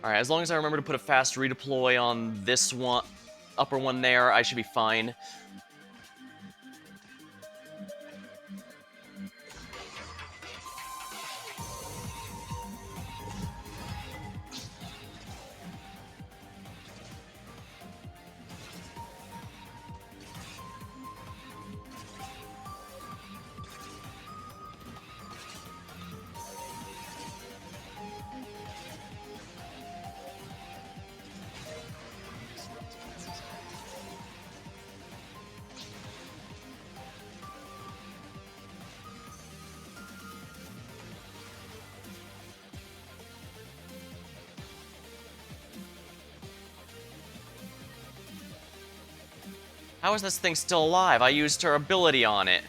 Alright, as long as I remember to put a fast redeploy on this one, upper one there, I should be fine. How is this thing still alive? I used her ability on it.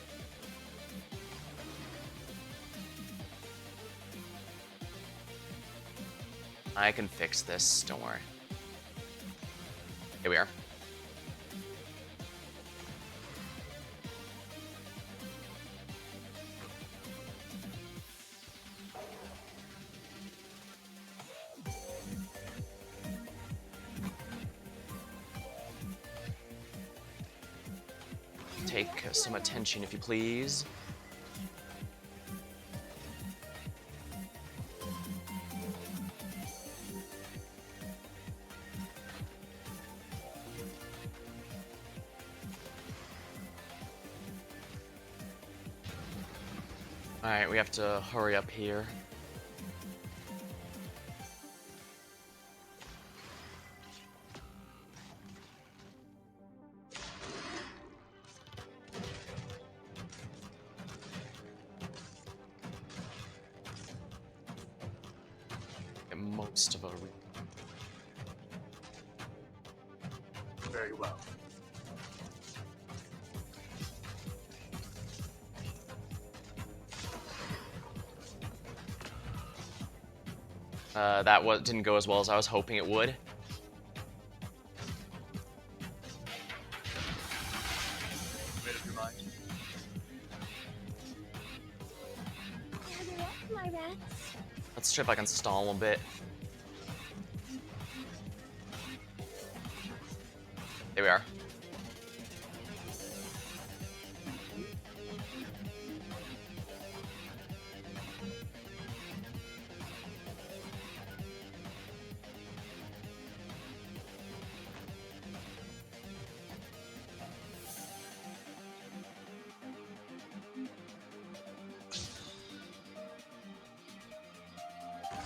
I can fix this, don't worry. Here we are. Take some attention, if you please. Alright, we have to hurry up here. Get most of a... Very well. Didn't go as well as I was hoping it would. Made up your mind? Gather up, my rats. Let's see if I can stall a bit. There we are.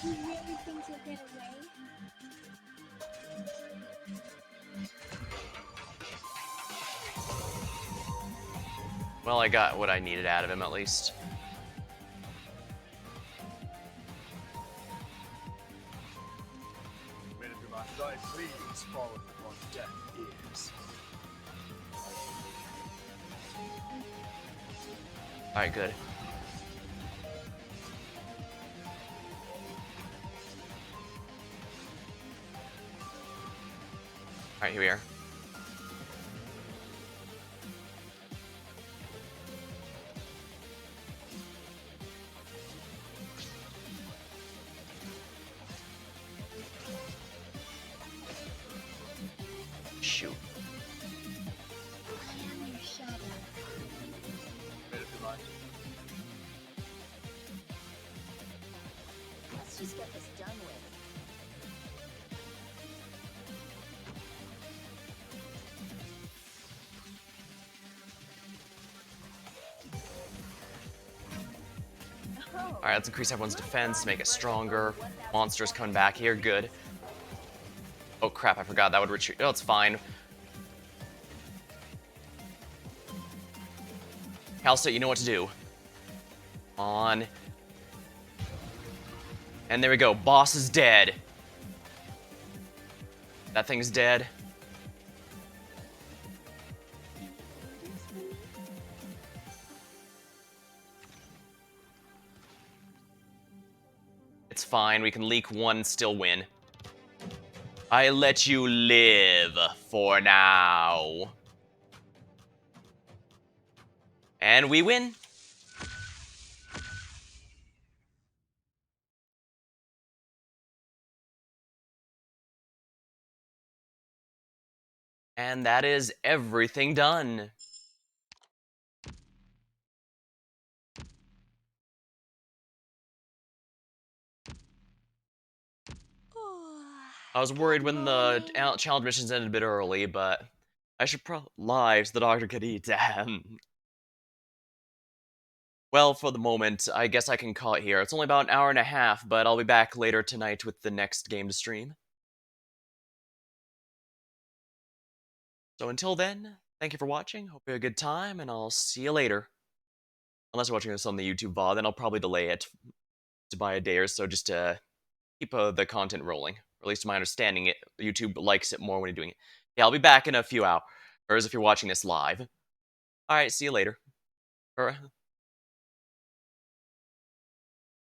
You really think you'll get away? Well, I got what I needed out of him, at least. Made up your mind? Thy pleas falleth upon deaf ears. Alright, good. Alright, here we are. Shoot. I am your shadow. Made up your mind? Let's just get this done with. Alright, let's increase everyone's defense, make it stronger. Monsters coming back here, good. Oh crap, I forgot that would retreat. Oh, it's fine. Halsey, you know what to do. On. And there we go, boss is dead. That thing's dead. It's fine, we can leak one and still win. I let you live for now. And we win. And that is everything done. I was worried when the challenge missions ended a bit early, but I should lives the doctor could eat. Well, for the moment, I guess I can call it here. It's only about an hour and a half, but I'll be back later tonight with the next game to stream. So until then, thank you for watching, hope you had a good time, and I'll see you later. Unless you're watching this on the YouTube VOD, then I'll probably delay it to by a day or so just to keep the content rolling. Or at least to my understanding, YouTube likes it more when you're doing it. Yeah, I'll be back in a few hours if you're watching this live. Alright, see you later.